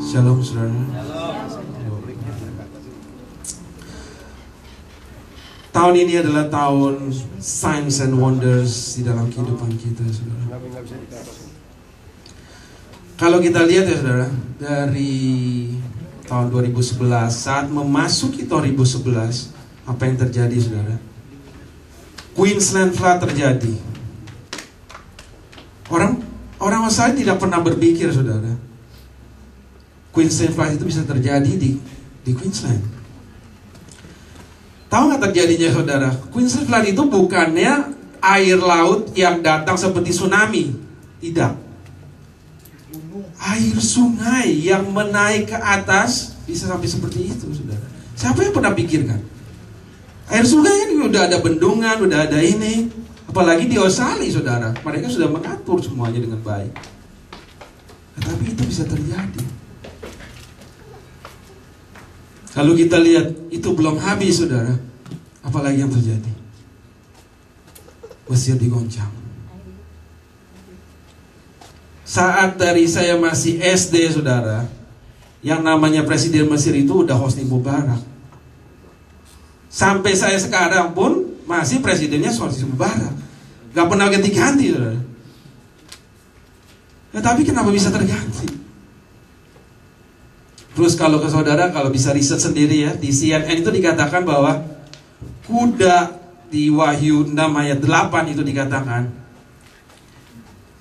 Shalom saudara. Tahun ini adalah tahun signs and wonders di dalam kehidupan kita, saudara. Kalau kita lihat ya saudara, dari tahun 2011 saat memasuki tahun 2011, apa yang terjadi saudara? Queensland flood terjadi. Orang saya tidak pernah berpikir saudara, Queensland flood itu bisa terjadi di Queensland. Tahu nggak terjadinya saudara? Queensland flood itu bukannya air laut yang datang seperti tsunami. Tidak. Air sungai yang menaik ke atas bisa sampai seperti itu saudara. Siapa yang pernah pikirkan? Air sungai kan udah ada bendungan, udah ada ini. Apalagi di Australia saudara, mereka sudah mengatur semuanya dengan baik. Tetapi itu bisa terjadi. Lalu kita lihat, itu belum habis saudara. Apalagi yang terjadi? Mesir digoncang. Saat dari saya masih SD saudara, yang namanya Presiden Mesir itu udah Hosni Mubarak. Sampai saya sekarang pun masih presidennya Hosni Mubarak. Gak pernah ganti-ganti saudara. Ya, tapi kenapa bisa terganti? Terus kalau ke saudara, kalau bisa riset sendiri ya, di CNN itu dikatakan bahwa kuda di Wahyu 6 ayat 8 itu dikatakan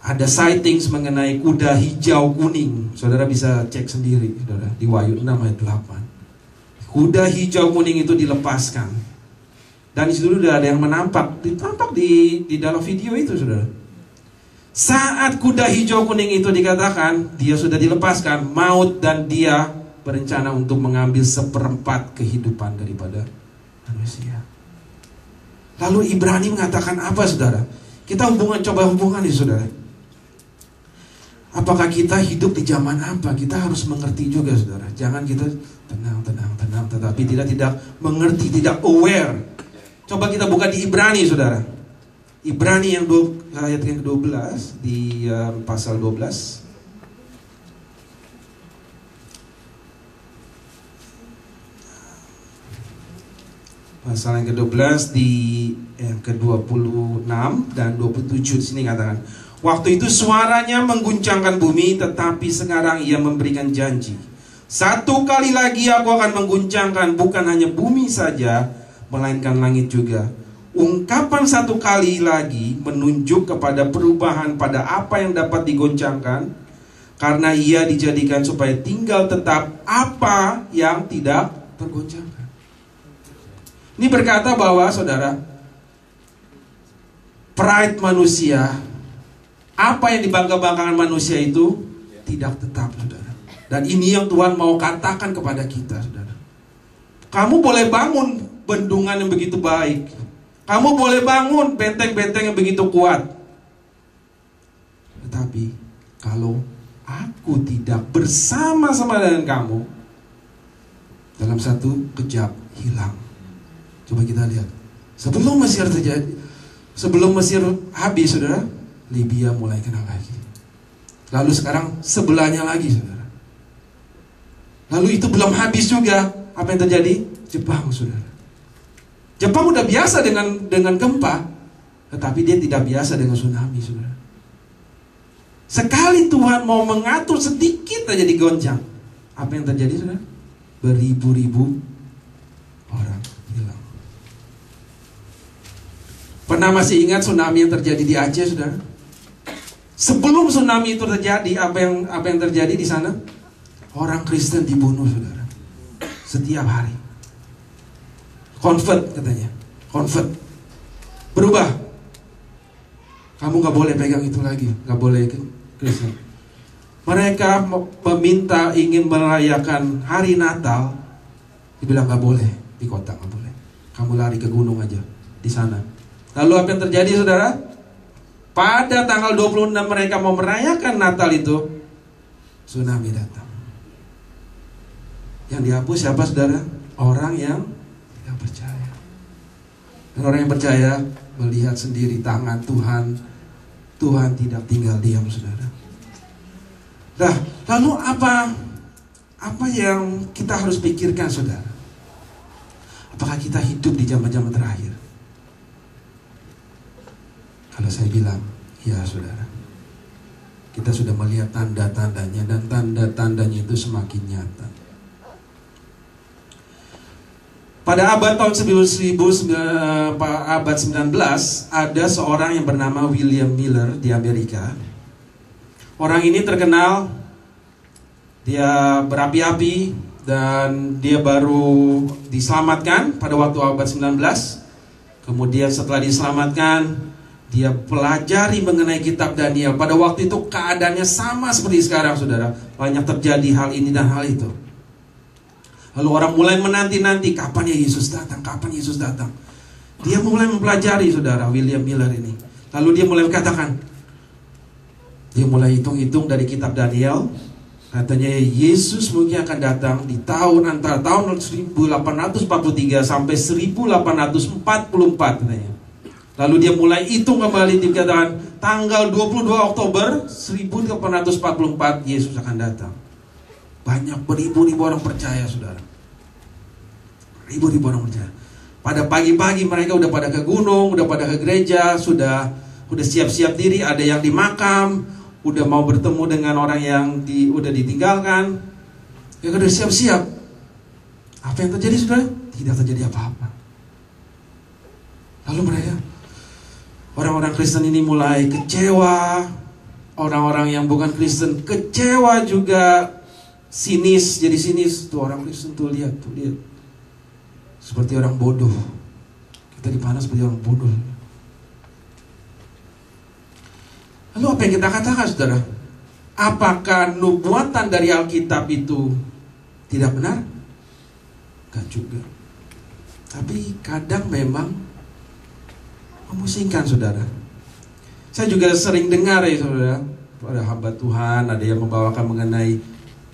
ada sightings mengenai kuda hijau kuning. Saudara bisa cek sendiri saudara, di Wahyu 6 ayat 8. Kuda hijau kuning itu dilepaskan. Dan di situ sudah ada yang tampak di dalam video itu saudara. Saat kuda hijau kuning itu dikatakan dia sudah dilepaskan, maut dan dia berencana untuk mengambil 1/4 kehidupan daripada manusia. Lalu Ibrani mengatakan apa saudara? Kita coba hubungan nih saudara. Apakah kita hidup di zaman apa? Kita harus mengerti juga saudara. Jangan kita tenang, tetapi tidak mengerti, tidak aware. Coba kita buka di Ibrani saudara. Ibrani yang ayat yang ke-12 di pasal 12. Pasal yang ke-12 di yang ke-26 dan 27 di sini katakan, waktu itu suaranya mengguncangkan bumi, tetapi sekarang ia memberikan janji. 1 kali lagi aku akan mengguncangkan bukan hanya bumi saja, melainkan langit juga. Ungkapan 1 kali lagi menunjuk kepada perubahan pada apa yang dapat digoncangkan, karena ia dijadikan supaya tinggal tetap apa yang tidak tergoncangkan. Ini berkata bahwa saudara, pride manusia, apa yang dibangga-banggakan manusia itu tidak tetap saudara. Dan ini yang Tuhan mau katakan kepada kita saudara. Kamu boleh bangun bendungan yang begitu baik, kamu boleh bangun benteng-benteng yang begitu kuat, tetapi kalau aku tidak bersama-sama dengan kamu, dalam satu kejap hilang. Coba kita lihat, sebelum Mesir terjadi, sebelum Mesir habis saudara, Libya mulai kena lagi. Lalu sekarang sebelahnya lagi saudara. Lalu itu belum habis juga, apa yang terjadi? Jepang saudara. Jepang udah biasa dengan gempa, tetapi dia tidak biasa dengan tsunami saudara. Sekali Tuhan mau mengatur sedikit aja digoncang, apa yang terjadi saudara? Beribu-ribu orang hilang. Pernah masih ingat tsunami yang terjadi di Aceh saudara? Sebelum tsunami itu terjadi, apa yang terjadi di sana? Orang Kristen dibunuh saudara, setiap hari. Convert katanya, convert, berubah. Kamu gak boleh pegang itu lagi, gak boleh Kristen. Mereka meminta ingin merayakan hari Natal, dibilang gak boleh di kota, gak boleh. Kamu lari ke gunung aja di sana. Lalu apa yang terjadi saudara? Pada tanggal 26 mereka mau merayakan Natal itu, tsunami datang. Yang dihapus siapa saudara? Orang yang tidak percaya. Dan orang yang percaya melihat sendiri tangan Tuhan Tuhan tidak tinggal diam, saudara. Nah, lalu apa yang kita harus pikirkan, saudara? Apakah kita hidup di zaman-zaman terakhir? Kalau saya bilang, ya saudara, kita sudah melihat tanda-tandanya, dan tanda-tandanya itu semakin nyata. Pada abad tahun 19, ada seorang yang bernama William Miller di Amerika. Orang ini terkenal, dia berapi-api, dan dia baru diselamatkan pada waktu abad 19. Kemudian setelah diselamatkan, dia pelajari mengenai kitab Daniel. Pada waktu itu keadaannya sama seperti sekarang, saudara. Banyak terjadi hal ini dan hal itu. Lalu orang mulai menanti-nanti, kapan ya Yesus datang, kapan Yesus datang. Dia mulai mempelajari, saudara, William Miller ini. Lalu dia mulai mengatakan, dia mulai hitung-hitung dari kitab Daniel. Katanya Yesus mungkin akan datang di antara tahun 1843 sampai 1844 katanya. Lalu dia mulai hitung kembali, dikatakan tanggal 22 Oktober 1844 Yesus akan datang. Banyak beribu-ribu orang percaya, saudara. Ribu-ribu orang percaya. Pada pagi-pagi mereka udah pada ke gunung, udah pada ke gereja, sudah siap-siap diri. Ada yang di makam, udah mau bertemu dengan orang yang udah ditinggalkan. Ya udah siap-siap. Apa yang terjadi, saudara? Tidak terjadi apa-apa. Lalu mereka, orang-orang Kristen ini mulai kecewa. Orang-orang yang bukan Kristen kecewa juga. Sinis, jadi sinis. Tuh orang Kristen tuh lihat. Seperti orang bodoh. Kita dipandang seperti orang bodoh. Lalu apa yang kita katakan, saudara? Apakah nubuatan dari Alkitab itu tidak benar? Enggak juga. Tapi kadang memang memusingkan, saudara. Saya juga sering dengar ya, saudara, pada hamba Tuhan ada yang membawakan mengenai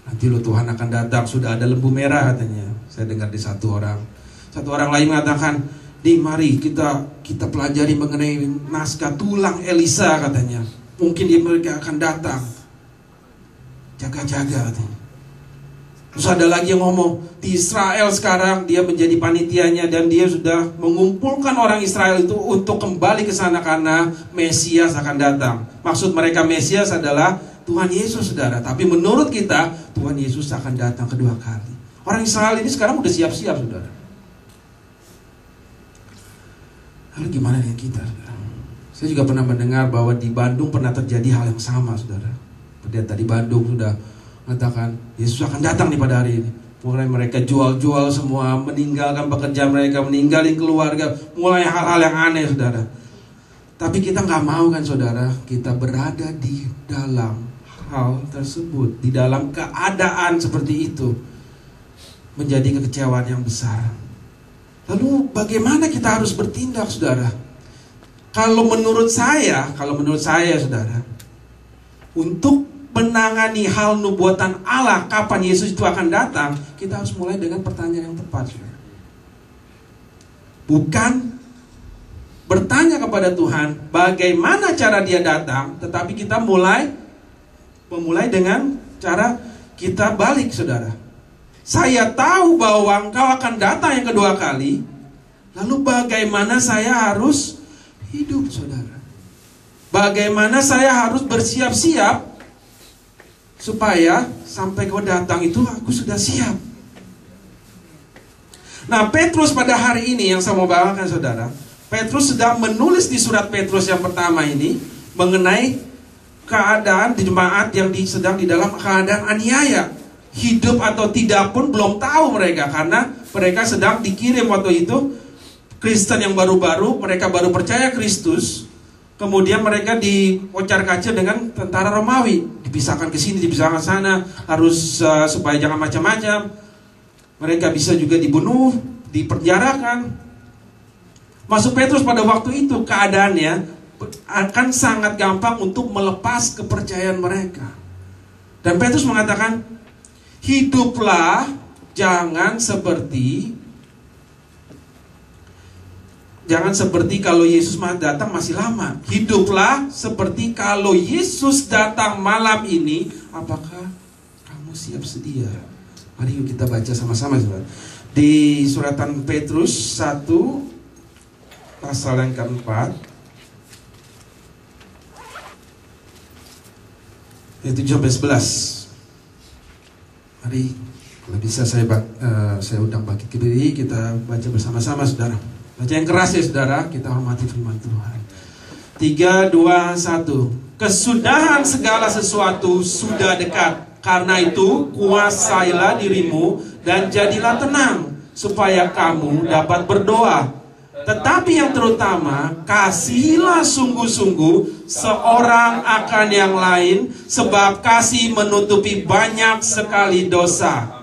nanti lo Tuhan akan datang, sudah ada lembu merah katanya. Saya dengar di satu orang lain mengatakan, mari kita pelajari mengenai naskah tulang Elisa katanya. Mungkin mereka akan datang. Jaga-jaga katanya. Terus ada lagi yang ngomong, di Israel sekarang dia menjadi panitianya, dan dia sudah mengumpulkan orang Israel itu untuk kembali ke sana karena Mesias akan datang. Maksud mereka Mesias adalah Tuhan Yesus, saudara. Tapi menurut kita, Tuhan Yesus akan datang kedua kali. Orang Israel ini sekarang udah siap-siap, saudara. Lalu gimana dengan kita, saudara? Saya juga pernah mendengar bahwa di Bandung pernah terjadi hal yang sama, saudara. Pendeta di Bandung sudah mengatakan, Yesus akan datang nih pada hari ini. Mulai mereka jual-jual semua, meninggalkan pekerjaan mereka, meninggalin keluarga, mulai hal-hal yang aneh, saudara. Tapi kita nggak mau kan, saudara, kita berada di dalam hal tersebut, di dalam keadaan seperti itu, menjadi kekecewaan yang besar. Lalu bagaimana kita harus bertindak, saudara? Kalau menurut saya, saudara, untuk menangani hal nubuatan Allah kapan Yesus itu akan datang, kita harus mulai dengan pertanyaan yang tepat, saudara. Bukan bertanya kepada Tuhan bagaimana cara dia datang, tetapi kita memulai dengan cara kita balik, saudara. Saya tahu bahwa engkau akan datang yang kedua kali. Lalu bagaimana saya harus hidup, saudara? Bagaimana saya harus bersiap-siap supaya sampai kau datang itu aku sudah siap. Nah, Petrus pada hari ini yang saya mau bawakan, saudara, Petrus sedang menulis di surat Petrus yang pertama ini mengenai keadaan di jemaat yang sedang di dalam keadaan aniaya. Hidup atau tidak pun belum tahu mereka, karena mereka sedang dikirim waktu itu. Kristen yang baru-baru, mereka baru percaya Kristus. Kemudian mereka dikocar-kacir dengan tentara Romawi, dipisahkan ke sini, dipisahkan ke sana, harus supaya jangan macam-macam. Mereka bisa juga dibunuh, dipenjarakan. Masuk Petrus pada waktu itu keadaannya akan sangat gampang untuk melepas kepercayaan mereka. Dan Petrus mengatakan, hiduplah jangan seperti jangan seperti kalau Yesus datang masih lama. Hiduplah seperti kalau Yesus datang malam ini. Apakah kamu siap sedia? Mari yuk kita baca sama-sama, saudara. Di suratan Petrus 1 pasal yang keempat, ayat 7 sampai 11. Mari, kalau bisa saya undang bangkit ke diri, kita baca bersama-sama, saudara. Baca yang keras ya, saudara. Kita hormati firman Tuhan. 3, 2, 1. Kesudahan segala sesuatu sudah dekat. Karena itu kuasailah dirimu dan jadilah tenang, supaya kamu dapat berdoa. Tetapi yang terutama, kasihilah sungguh-sungguh seorang akan yang lain, sebab kasih menutupi banyak sekali dosa.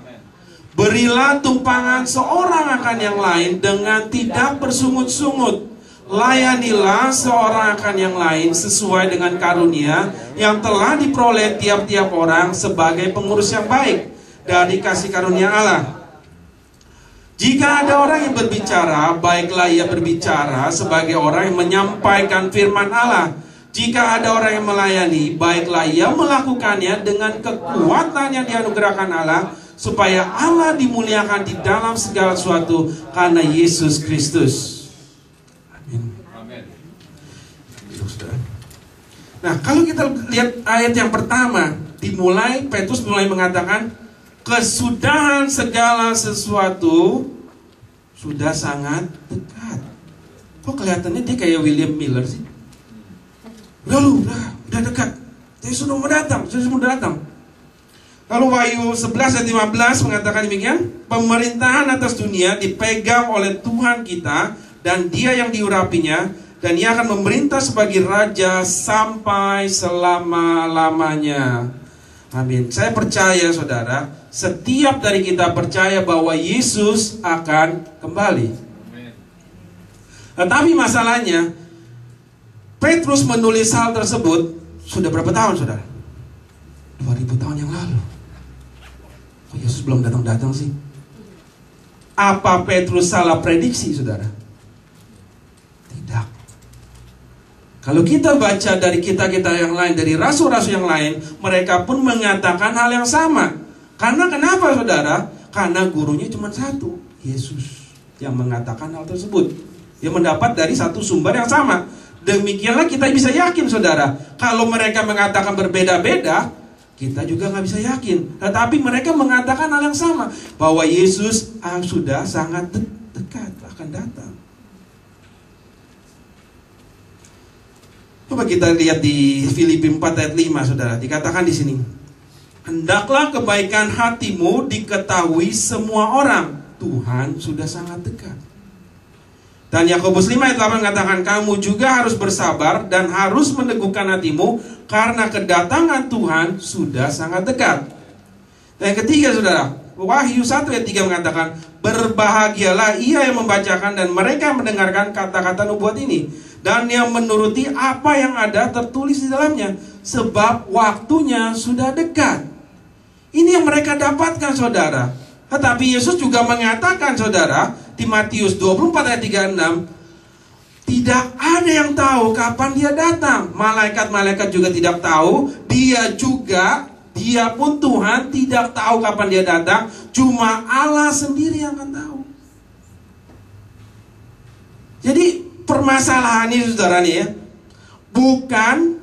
Berilah tumpangan seorang akan yang lain dengan tidak bersungut-sungut. Layanilah seorang akan yang lain sesuai dengan karunia yang telah diperoleh tiap-tiap orang sebagai pengurus yang baik dari kasih karunia Allah. Jika ada orang yang berbicara, baiklah ia berbicara sebagai orang yang menyampaikan firman Allah. Jika ada orang yang melayani, baiklah ia melakukannya dengan kekuatan yang dianugerahkan Allah, supaya Allah dimuliakan di dalam segala sesuatu karena Yesus Kristus. Amin. Nah, kalau kita lihat ayat yang pertama, Petrus mulai mengatakan kesudahan segala sesuatu sudah sangat dekat. Kok kelihatannya dia kayak William Miller sih? Udah dekat. Dia sudah datang. Lalu Wahyu 11 ayat 15 mengatakan demikian, pemerintahan atas dunia dipegang oleh Tuhan kita, dan Dia yang diurapinya, dan Ia akan memerintah sebagai Raja sampai selama-lamanya. Amin. Saya percaya, saudara, setiap dari kita percaya bahwa Yesus akan kembali. Tetapi masalahnya, Petrus menulis hal tersebut sudah berapa tahun, saudara? 2000 tahun yang lalu. Kok Yesus belum datang-datang sih? Apa Petrus salah prediksi, saudara? Tidak. Kalau kita baca dari kitab-kitab yang lain, dari rasul-rasul yang lain, mereka pun mengatakan hal yang sama. Karena kenapa, saudara? Karena gurunya cuma satu, Yesus, yang mengatakan hal tersebut. Dia mendapat dari satu sumber yang sama. Demikianlah kita bisa yakin, saudara. Kalau mereka mengatakan berbeda-beda, kita juga nggak bisa yakin. Tetapi mereka mengatakan hal yang sama, bahwa Yesus sudah sangat dekat akan datang. Coba kita lihat di Filipi 4 ayat 5, saudara. Dikatakan di sini, hendaklah kebaikan hatimu diketahui semua orang. Tuhan sudah sangat dekat. Dan Yakobus 5 ayat 8 mengatakan, kamu juga harus bersabar dan harus meneguhkan hatimu, karena kedatangan Tuhan sudah sangat dekat. Dan yang ketiga, saudara, Wahyu 1 ayat 3 mengatakan, berbahagialah ia yang membacakan dan mereka yang mendengarkan kata-kata nubuat ini, dan yang menuruti apa yang ada tertulis di dalamnya, sebab waktunya sudah dekat. Ini yang mereka dapatkan, saudara. Tetapi Yesus juga mengatakan, saudara, di Matius 24 ayat 36, tidak ada yang tahu kapan dia datang. Malaikat-malaikat juga tidak tahu. Dia pun Tuhan tidak tahu kapan dia datang. Cuma Allah sendiri yang akan tahu. Jadi permasalahan ini, saudara, nih ya, bukan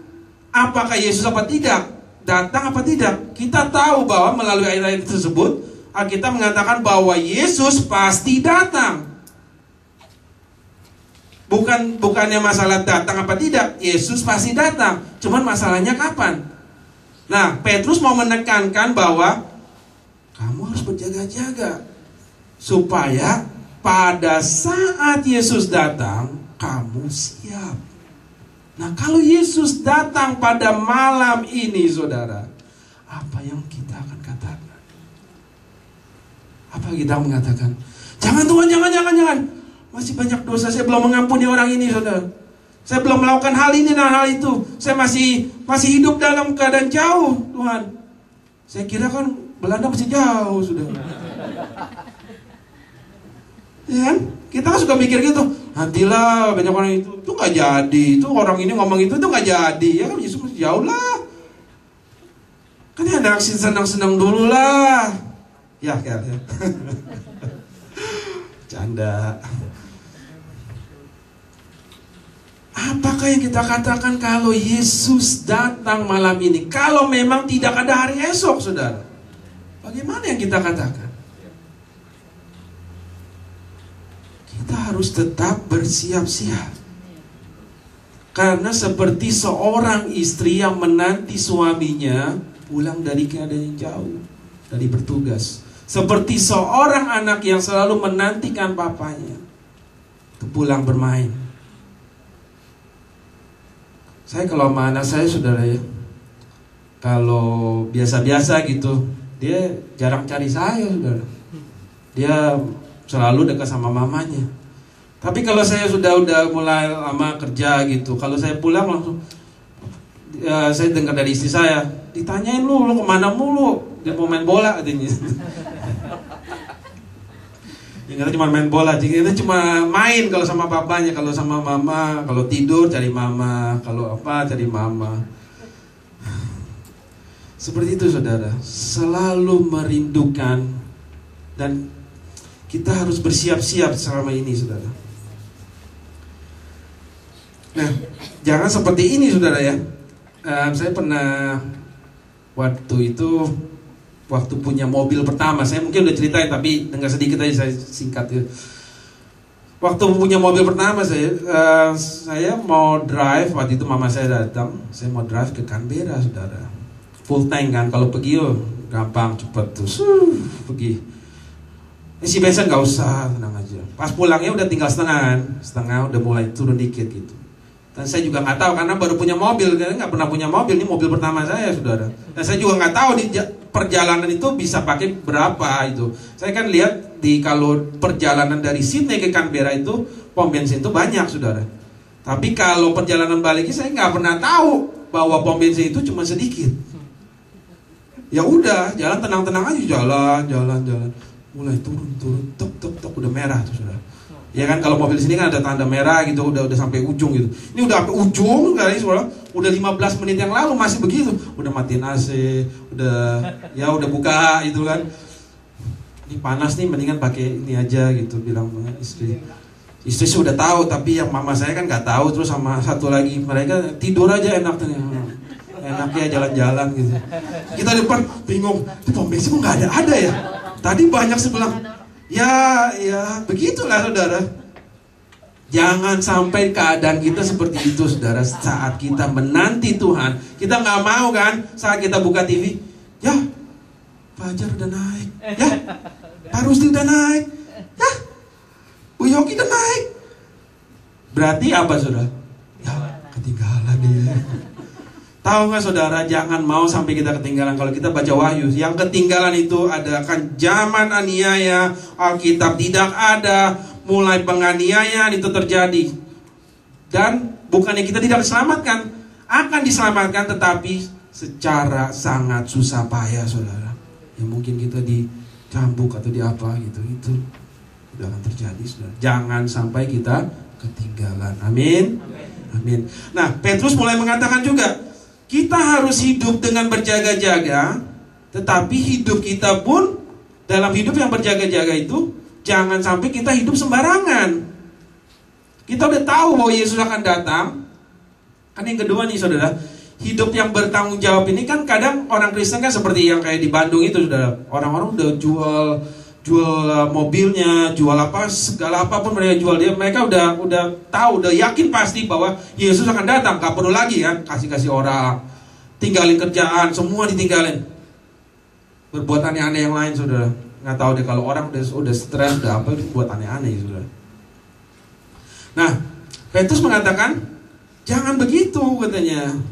apakah Yesus apa tidak, datang apa tidak. Kita tahu bahwa melalui ayat-ayat tersebut Alkitab mengatakan bahwa Yesus pasti datang. Bukannya masalah datang apa tidak, Yesus pasti datang. Cuman masalahnya kapan. Nah, Petrus mau menekankan bahwa kamu harus berjaga-jaga, supaya pada saat Yesus datang, kamu siap. Nah, kalau Yesus datang pada malam ini, saudara, apa yang kita akan katakan? Apa kita mengatakan, jangan Tuhan, jangan. Masih banyak dosa, saya belum mengampuni orang ini, saudara. Saya belum melakukan hal ini dan hal itu. Saya masih hidup dalam keadaan jauh, Tuhan. Saya kira kan Belanda masih jauh, sudah. Ya kan? Kita kan suka mikir gitu. nantilah banyak orang itu nggak jadi, itu orang ini ngomong itu nggak jadi, ya kan Yesus jauh lah. Kan ada aksi senang-senang dulu lah. Ya, ya. Canda. Apakah yang kita katakan kalau Yesus datang malam ini? Kalau memang tidak ada hari esok, saudara, bagaimana yang kita katakan? Kita harus tetap bersiap-siap. Karena seperti seorang istri yang menanti suaminya pulang dari keadaan yang jauh, dari bertugas. Seperti seorang anak yang selalu menantikan papanya untuk pulang bermain. Saya kalau sama anak saya, saudara ya, kalau biasa-biasa gitu, dia jarang cari saya, saudara. Dia selalu dekat sama mamanya. Tapi kalau saya sudah mulai lama kerja gitu, kalau saya pulang langsung, ya, saya dengar dari istri saya, ditanyain lu kemana mulu? Dia mau main bola katanya. Kita cuma main bola, kita cuma main kalau sama papanya, kalau sama mama, kalau tidur cari mama, kalau apa cari mama. Seperti itu, saudara, selalu merindukan, dan kita harus bersiap-siap selama ini, saudara. Nah, jangan seperti ini, saudara ya. Saya pernah waktu itu, waktu punya mobil pertama, saya mungkin udah ceritain tapi dengar sedikit aja, saya singkat ya. Waktu punya mobil pertama saya mau drive, waktu itu mama saya datang, saya mau drive ke Canberra, saudara. Full tank kan, kalau pergi gampang, cepet terus pergi. Si bensin nggak usah, tenang aja. Pas pulangnya udah tinggal setengah udah mulai turun dikit gitu. Dan saya juga nggak tahu karena baru punya mobil, karena nggak pernah punya mobil, ini mobil pertama saya, saudara. Dan saya juga nggak tahu di perjalanan itu bisa pakai berapa itu. Saya kan lihat kalau perjalanan dari Sydney ke Canberra itu pom bensin itu banyak, saudara. Tapi kalau perjalanan baliknya saya nggak pernah tahu bahwa pom bensin itu cuma sedikit. Ya udah, jalan tenang-tenang aja, jalan. Mulai turun, tok udah merah tuh, saudara. Ya kan, kalau mobil di sini kan ada tanda merah gitu, udah sampai ujung gitu. Ini udah sampai ujung kali, saudara. Udah 15 menit yang lalu masih begitu. Udah matiin AC, udah buka gitu kan. Ini panas nih, mendingan pakai ini aja gitu, bilang istri. Istri sudah tahu, tapi yang mama saya kan nggak tahu. Terus sama satu lagi, mereka tidur aja enaknya jalan-jalan gitu. Kita depan bingung, itu pom bensin kok nggak ada ya. Tadi banyak sebelah. Ya, begitulah, saudara. Jangan sampai keadaan kita seperti itu, saudara. Saat kita menanti Tuhan, kita nggak mau kan, saat kita buka TV, ya, Fajar udah naik, ya, Pak Rusdi udah naik, ya, Bu Yogi udah naik. Berarti apa, saudara? Ya, ketinggalan dia. Tahu nggak, saudara, jangan mau sampai kita ketinggalan. Kalau kita baca Wahyu, yang ketinggalan itu adalah zaman aniaya, Alkitab tidak ada, mulai penganiayaan itu terjadi. Dan bukannya kita tidak diselamatkan, akan diselamatkan, tetapi secara sangat susah payah, saudara. Ya mungkin kita dicambuk atau di apa gitu, itu sudah akan terjadi, saudara. Jangan sampai kita ketinggalan. Amin. Amin. Nah, Petrus mulai mengatakan juga, kita harus hidup dengan berjaga-jaga, tetapi hidup kita pun dalam hidup yang berjaga-jaga itu jangan sampai kita hidup sembarangan. Kita udah tahu bahwa Yesus akan datang. Kan yang kedua nih, saudara, hidup yang bertanggung jawab ini kan kadang orang Kristen kan seperti yang kayak di Bandung itu, saudara. Orang-orang udah jual mobilnya, jual apa, segala apapun mereka jual, mereka udah tahu, udah yakin pasti bahwa Yesus akan datang. Gak perlu lagi kan kasih orang, tinggalin kerjaan, semua ditinggalin, berbuat aneh-aneh yang lain, saudara. Nggak tahu deh, kalau orang udah stres, udah apa, buat aneh-aneh, saudara. Nah, Petrus mengatakan jangan begitu, katanya.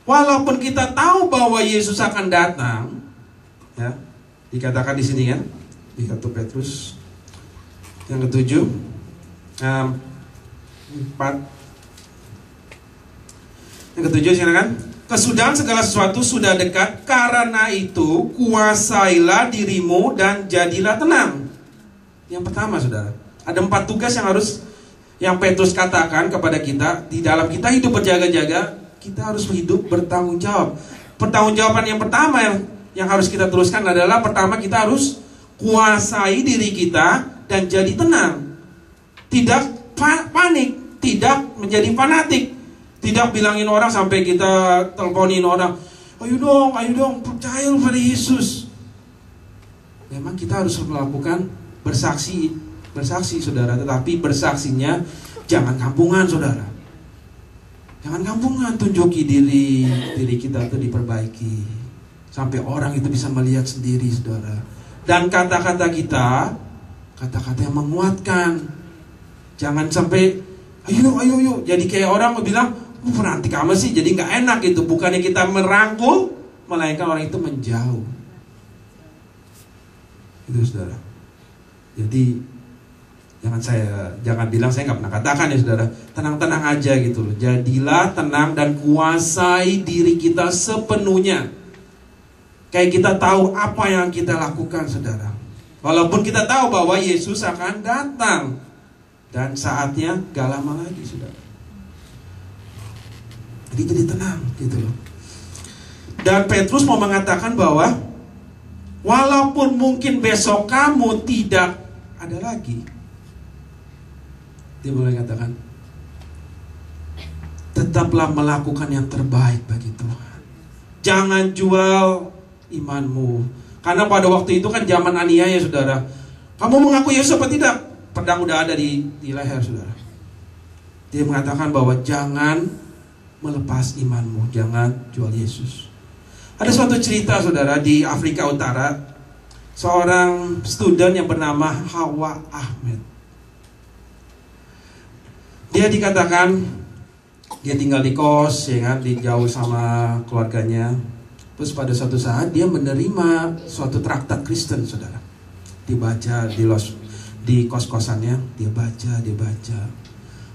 Walaupun kita tahu bahwa Yesus akan datang, ya, dikatakan di sini kan, di 1 Petrus yang ke-7 4. Yang ke-7 silakan. Kesudahan segala sesuatu sudah dekat, karena itu kuasailah dirimu dan jadilah tenang. Yang pertama, saudara, ada 4 tugas yang harus Yang Petrus katakan kepada kita, di dalam kita hidup berjaga-jaga, kita harus hidup bertanggung jawab. Pertanggungjawaban yang pertama yang harus kita teruskan adalah, pertama kita harus kuasai diri kita dan jadi tenang. Tidak panik, tidak menjadi fanatik, tidak bilangin orang sampai kita teleponin orang, ayo dong, percaya pada Yesus. Memang kita harus melakukan bersaksi saudara, tetapi bersaksinya jangan kampungan saudara. Jangan kampungan, tunjuki diri kita itu diperbaiki sampai orang itu bisa melihat sendiri saudara. Dan kata-kata kita, kata-kata yang menguatkan. Jangan sampai ayo jadi kayak orang bilang, fanatik amat sih, jadi nggak enak gitu. Bukannya kita merangkul, melainkan orang itu menjauh. Itu saudara. Jadi jangan bilang saya nggak pernah katakan ya saudara. Tenang-tenang aja gitu loh. Jadilah tenang dan kuasai diri kita sepenuhnya. Kayak kita tahu apa yang kita lakukan saudara. Walaupun kita tahu bahwa Yesus akan datang dan saatnya gak lama lagi saudara. Jadi tenang gitu loh. Dan Petrus mau mengatakan bahwa walaupun mungkin besok kamu tidak ada lagi, dia boleh katakan, tetaplah melakukan yang terbaik bagi Tuhan. Jangan jual imanmu. Karena pada waktu itu kan zaman aniaya saudara. Kamu mengaku Yesus apa tidak? Pedang udah ada di leher saudara. Dia mengatakan bahwa jangan melepas imanmu, jangan jual Yesus. Ada suatu cerita saudara di Afrika Utara, seorang student yang bernama Hawa Ahmed. Dia dikatakan dia tinggal di kos, ya kan, di jauh sama keluarganya. Terus pada suatu saat dia menerima suatu traktat Kristen, saudara. Dibaca di kos-kosannya, dia baca,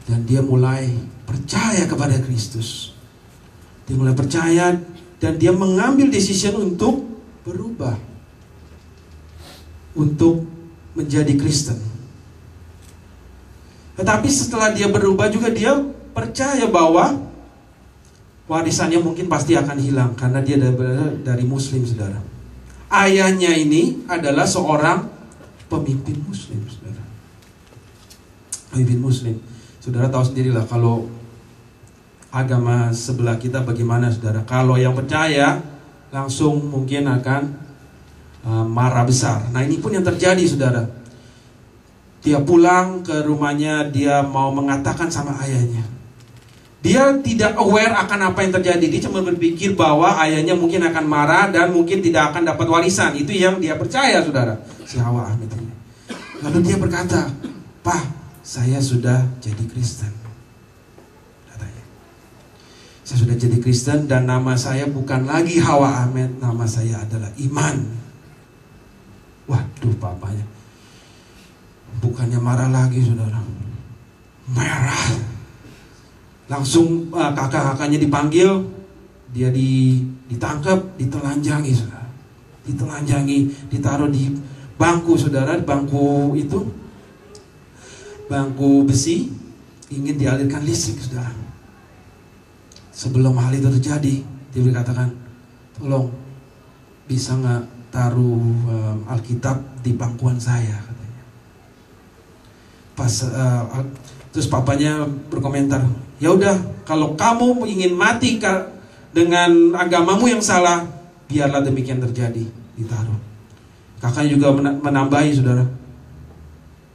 dan dia mulai percaya kepada Kristus. Dia mulai percaya dan dia mengambil decision untuk berubah, untuk menjadi Kristen. Tetapi setelah dia berubah juga dia percaya bahwa warisannya mungkin pasti akan hilang karena dia dari Muslim, saudara. Ayahnya ini adalah seorang pemimpin Muslim, saudara. Pemimpin Muslim. Saudara tahu sendirilah kalau agama sebelah kita bagaimana, saudara. Kalau yang percaya langsung mungkin akan marah besar. Nah ini pun yang terjadi, saudara. Dia pulang ke rumahnya, dia mau mengatakan sama ayahnya. Dia tidak aware akan apa yang terjadi. Dia cuma berpikir bahwa ayahnya mungkin akan marah dan mungkin tidak akan dapat warisan. Itu yang dia percaya, saudara. Si Hawa Ahmed ini. Lalu dia berkata, "Pak, saya sudah jadi Kristen," katanya. "Saya sudah jadi Kristen dan nama saya bukan lagi Hawa Ahmed, nama saya adalah Iman." Waduh, papanya bukannya marah lagi, saudara, merah. Langsung kakak-kakaknya dipanggil, dia ditangkap, ditelanjangi, saudara. Ditelanjangi, ditaruh di bangku, saudara, di bangku itu, bangku besi, ingin dialirkan listrik, saudara. Sebelum hal itu terjadi, dia berkatakan, "Tolong, bisa nggak taruh Alkitab di bangkuan saya?" katanya. Terus papanya berkomentar, "Ya udah, kalau kamu ingin mati dengan agamamu yang salah, biarlah demikian terjadi." Ditaruh. Kakaknya juga menambahi, saudara,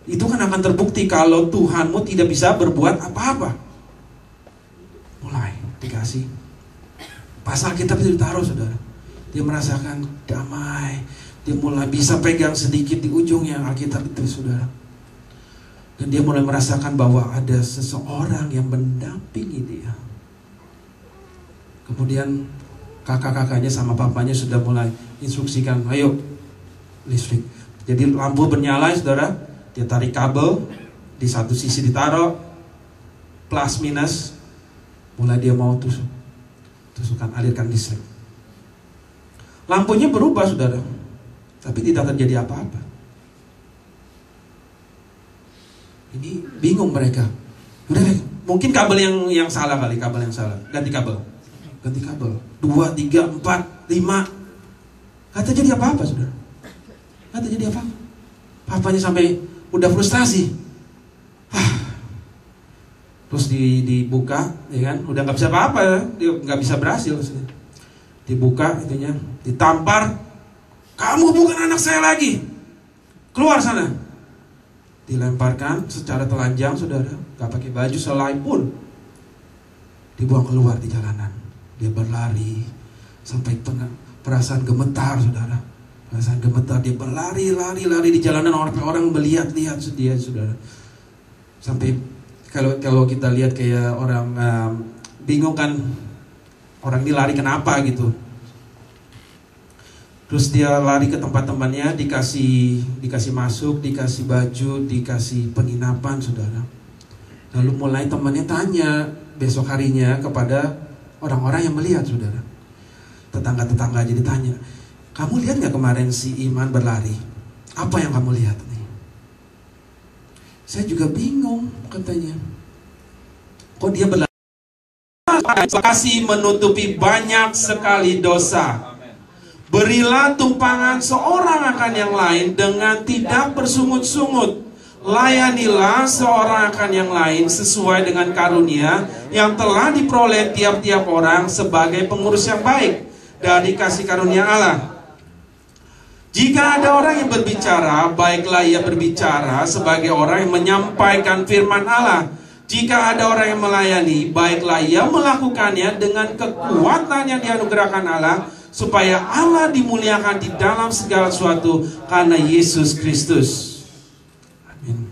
itu kan akan terbukti kalau Tuhanmu tidak bisa berbuat apa-apa. Mulai dikasih pasal kitab itu ditaruh, saudara. Dia merasakan damai. Dia mulai bisa pegang sedikit di ujungnya Alkitab itu, saudara. Dan dia mulai merasakan bahwa ada seseorang yang mendampingi dia. Kemudian kakak-kakaknya sama papanya sudah mulai instruksikan, "Ayo, listrik." Jadi lampu bernyala, saudara. Dia tarik kabel, di satu sisi ditaruh, plus minus. Mulai dia mau tusukan, alirkan listrik. Lampunya berubah, saudara, tapi tidak terjadi apa-apa. Ini bingung mereka. Udah deh, mungkin kabel yang salah kali, kabel yang salah. Ganti kabel. 2, 3, 4, 5. Gak terjadi apa-apa, saudara. Gak terjadi apa-apa. Papanya sampai udah frustasi. Terus dibuka, ya kan? Udah nggak bisa apa-apa, ya. Dia nggak bisa berhasil. Dibuka, itunya, ditampar. Kamu bukan anak saya lagi. Keluar sana. Dilemparkan secara telanjang, saudara. Gak pakai baju selai pun. Dibuang keluar di jalanan. Dia berlari sampai perasaan gemetar, saudara. Perasaan gemetar, dia berlari di jalanan, orang melihat-lihat dia, saudara. Sampai kalau kita lihat kayak orang bingung kan, orang ini lari kenapa gitu. Terus dia lari ke tempat temannya, dikasih masuk, dikasih baju, dikasih penginapan, saudara. Lalu mulai temannya tanya besok harinya kepada orang-orang yang melihat, saudara. Tetangga-tetangga jadi tanya, kamu lihat gak kemarin si Iman berlari? Apa yang kamu lihat nih? Saya juga bingung, katanya. Kok dia berlari? Kasih menutupi banyak sekali dosa. Berilah tumpangan seorang akan yang lain dengan tidak bersungut-sungut. Layanilah seorang akan yang lain sesuai dengan karunia yang telah diperoleh tiap-tiap orang sebagai pengurus yang baik dari kasih karunia Allah. Jika ada orang yang berbicara, baiklah ia berbicara sebagai orang yang menyampaikan firman Allah. Jika ada orang yang melayani, baiklah ia melakukannya dengan kekuatan yang dianugerahkan Allah, supaya Allah dimuliakan di dalam segala sesuatu karena Yesus Kristus. Amin.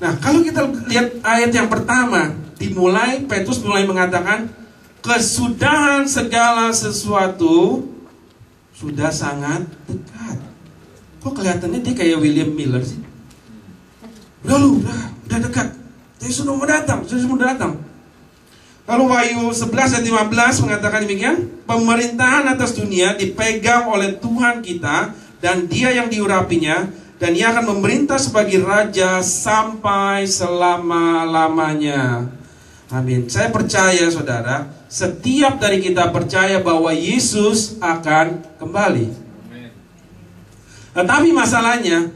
Nah, kalau kita lihat ayat yang pertama, Petrus mulai mengatakan kesudahan segala sesuatu sudah sangat dekat. Kok kelihatannya dia kayak William Miller sih? Udah dekat. Yesus sudah mau datang. Lalu Wahyu 11 ayat 15 mengatakan demikian, pemerintahan atas dunia dipegang oleh Tuhan kita dan Dia yang diurapinya, dan Ia akan memerintah sebagai raja sampai selama-lamanya. Amin. Saya percaya, saudara, setiap dari kita percaya bahwa Yesus akan kembali. Tetapi masalahnya,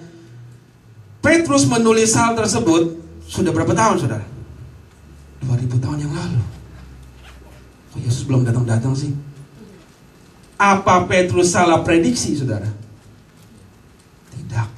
Petrus menulis hal tersebut sudah berapa tahun, saudara? 2000 tahun yang lalu. Kok Yesus belum datang-datang sih? Apa Petrus salah prediksi, saudara? Tidak.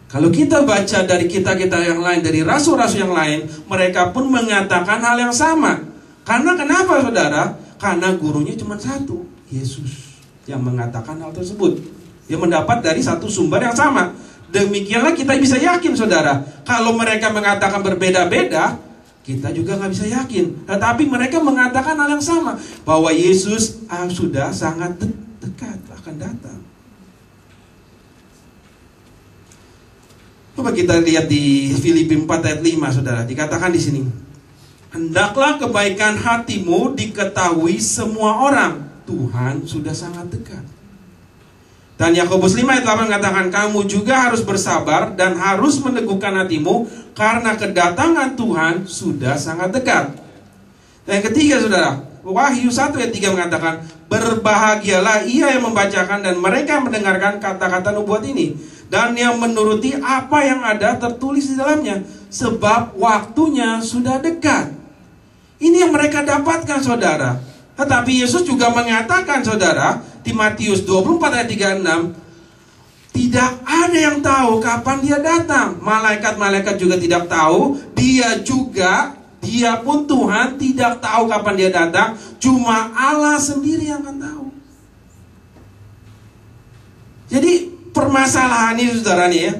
Kalau kita baca dari kitab-kitab yang lain, dari rasul-rasul yang lain, mereka pun mengatakan hal yang sama. Karena kenapa, saudara? Karena gurunya cuma satu, Yesus, yang mengatakan hal tersebut. Dia mendapat dari satu sumber yang sama. Demikianlah kita bisa yakin, saudara. Kalau mereka mengatakan berbeda-beda, kita juga nggak bisa yakin. Tetapi mereka mengatakan hal yang sama, bahwa Yesus sudah sangat dekat akan datang. Coba kita lihat di Filipi 4 ayat 5, saudara. Dikatakan di sini, hendaklah kebaikan hatimu diketahui semua orang. Tuhan sudah sangat dekat. Dan Yakobus 5 ayat 8 mengatakan, kamu juga harus bersabar dan harus meneguhkan hatimu, karena kedatangan Tuhan sudah sangat dekat. Dan yang ketiga, saudara, Wahyu 1 ayat 3 mengatakan, berbahagialah ia yang membacakan dan mereka yang mendengarkan kata-kata nubuat ini, dan yang menuruti apa yang ada tertulis di dalamnya, sebab waktunya sudah dekat. Ini yang mereka dapatkan, saudara. Tetapi Yesus juga mengatakan, saudara, di Matius 24 ayat 36, tidak ada yang tahu kapan dia datang. Malaikat-malaikat juga tidak tahu. Dia pun Tuhan tidak tahu kapan dia datang. Cuma Allah sendiri yang akan tahu. Jadi permasalahan ini, saudara, nih ya,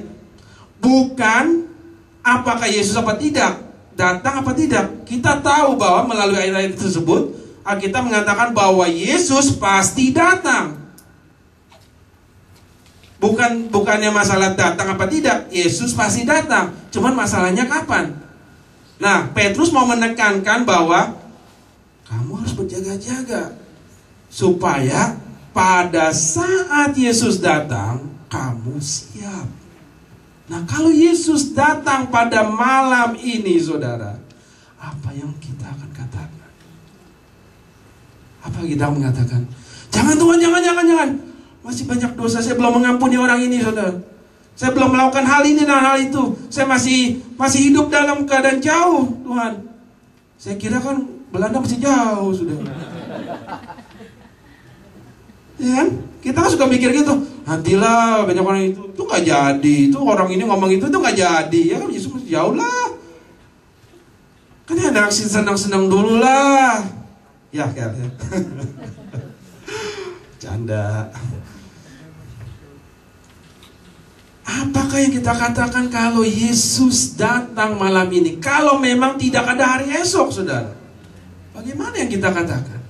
bukan apakah Yesus apa tidak, datang apa tidak. Kita tahu bahwa melalui ayat-ayat tersebut Alkitab mengatakan bahwa Yesus pasti datang. Bukannya masalah datang apa tidak, Yesus pasti datang. Cuman masalahnya kapan. Nah, Petrus mau menekankan bahwa kamu harus berjaga-jaga, supaya pada saat Yesus datang, kamu siap. Nah, kalau Yesus datang pada malam ini, saudara, apa yang kita akan katakan? Apa kita mengatakan? Jangan Tuhan, jangan. Masih banyak dosa, saya belum mengampuni orang ini, saudara. Saya belum melakukan hal ini dan hal itu. Saya masih hidup dalam keadaan jauh, Tuhan. Saya kira kan Belanda masih jauh, sudah. Ya kan? Kita kan suka mikir gitu. Nantilah banyak orang itu nggak jadi. Itu orang ini ngomong itu nggak jadi. Ya kan Yesus masih jauh lah. Kan ya ada senang-senang dulu lah. Ya kan. Canda. Apakah yang kita katakan kalau Yesus datang malam ini? Kalau memang tidak ada hari esok, saudara, bagaimana yang kita katakan?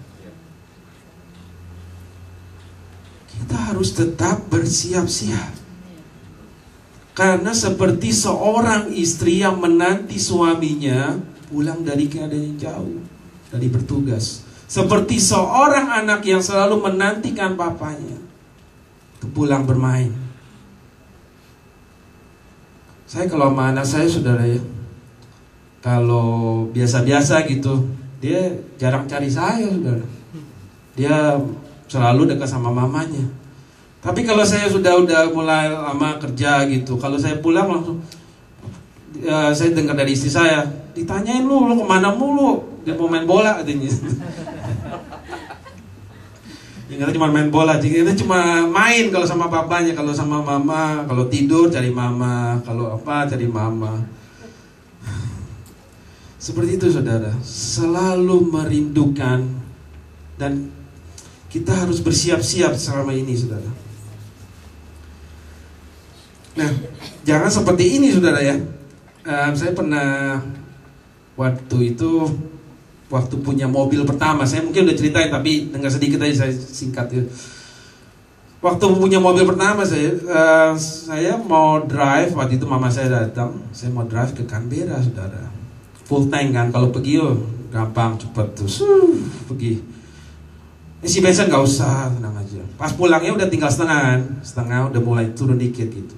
Kita harus tetap bersiap-siap. Karena seperti seorang istri yang menanti suaminya pulang dari keadaan yang jauh, dari bertugas. Seperti seorang anak yang selalu menantikan papanya pulang bermain. Saya kalau sama anak saya, saudara ya, kalau biasa-biasa gitu, dia jarang cari saya, saudara. Dia selalu dekat sama mamanya. Tapi kalau saya udah mulai lama kerja gitu, kalau saya pulang langsung, saya dengar dari istri saya, ditanyain lu kemana mulu? Dia mau main bola katanya. Kita cuma main bola, kita cuma main kalau sama papanya, kalau sama mama, kalau tidur cari mama, kalau apa cari mama. Seperti itu, saudara, selalu merindukan, dan kita harus bersiap-siap selama ini, saudara. Nah, jangan seperti ini, saudara ya. Saya pernah waktu punya mobil pertama, saya mungkin udah ceritain tapi dengar sedikit aja, saya singkat ya. Waktu punya mobil pertama saya mau drive, waktu itu mama saya datang, saya mau drive ke Canberra, saudara. Full tank kan, kalau pergi gampang, cepet tuh, pergi. Isi bensin gak usah, tenang aja. Pas pulangnya udah tinggal setengah udah mulai turun dikit gitu.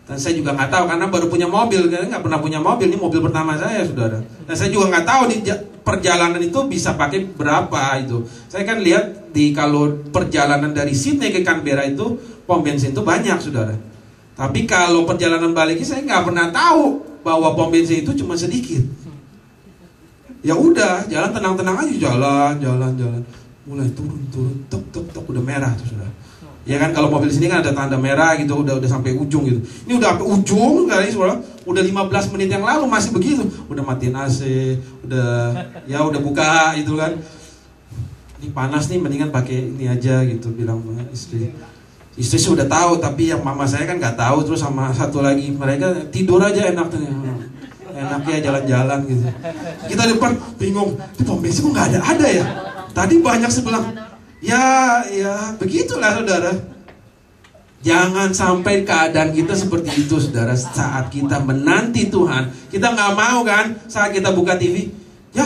Dan saya juga nggak tahu karena baru punya mobil, karena nggak pernah punya mobil, ini mobil pertama saya, saudara. Dan saya juga nggak tahu di perjalanan itu bisa pakai berapa itu. Saya kan lihat kalau perjalanan dari Sydney ke Canberra itu pom bensin itu banyak, saudara. Tapi kalau perjalanan baliknya saya nggak pernah tahu bahwa pom bensin itu cuma sedikit. Ya udah, jalan tenang-tenang aja, jalan. Mulai turun, tok udah merah tuh, saudara. Ya kan, kalau mobil sini kan ada tanda merah gitu, udah sampai ujung gitu. Ini udah sampai ujung kali, saudara. Udah 15 menit yang lalu masih begitu. Udah matiin AC, udah buka gitu kan. Ini panas nih, mendingan pakai ini aja gitu, bilang istri. Istri sudah tahu, tapi yang mama saya kan nggak tahu. Terus sama satu lagi, mereka tidur aja enaknya jalan-jalan gitu. Kita depan bingung, di pom bensin kok nggak ada ya? Tadi banyak sebelah. Ya begitulah, saudara. Jangan sampai keadaan kita seperti itu, saudara. Saat kita menanti Tuhan, kita nggak mau kan saat kita buka TV, ya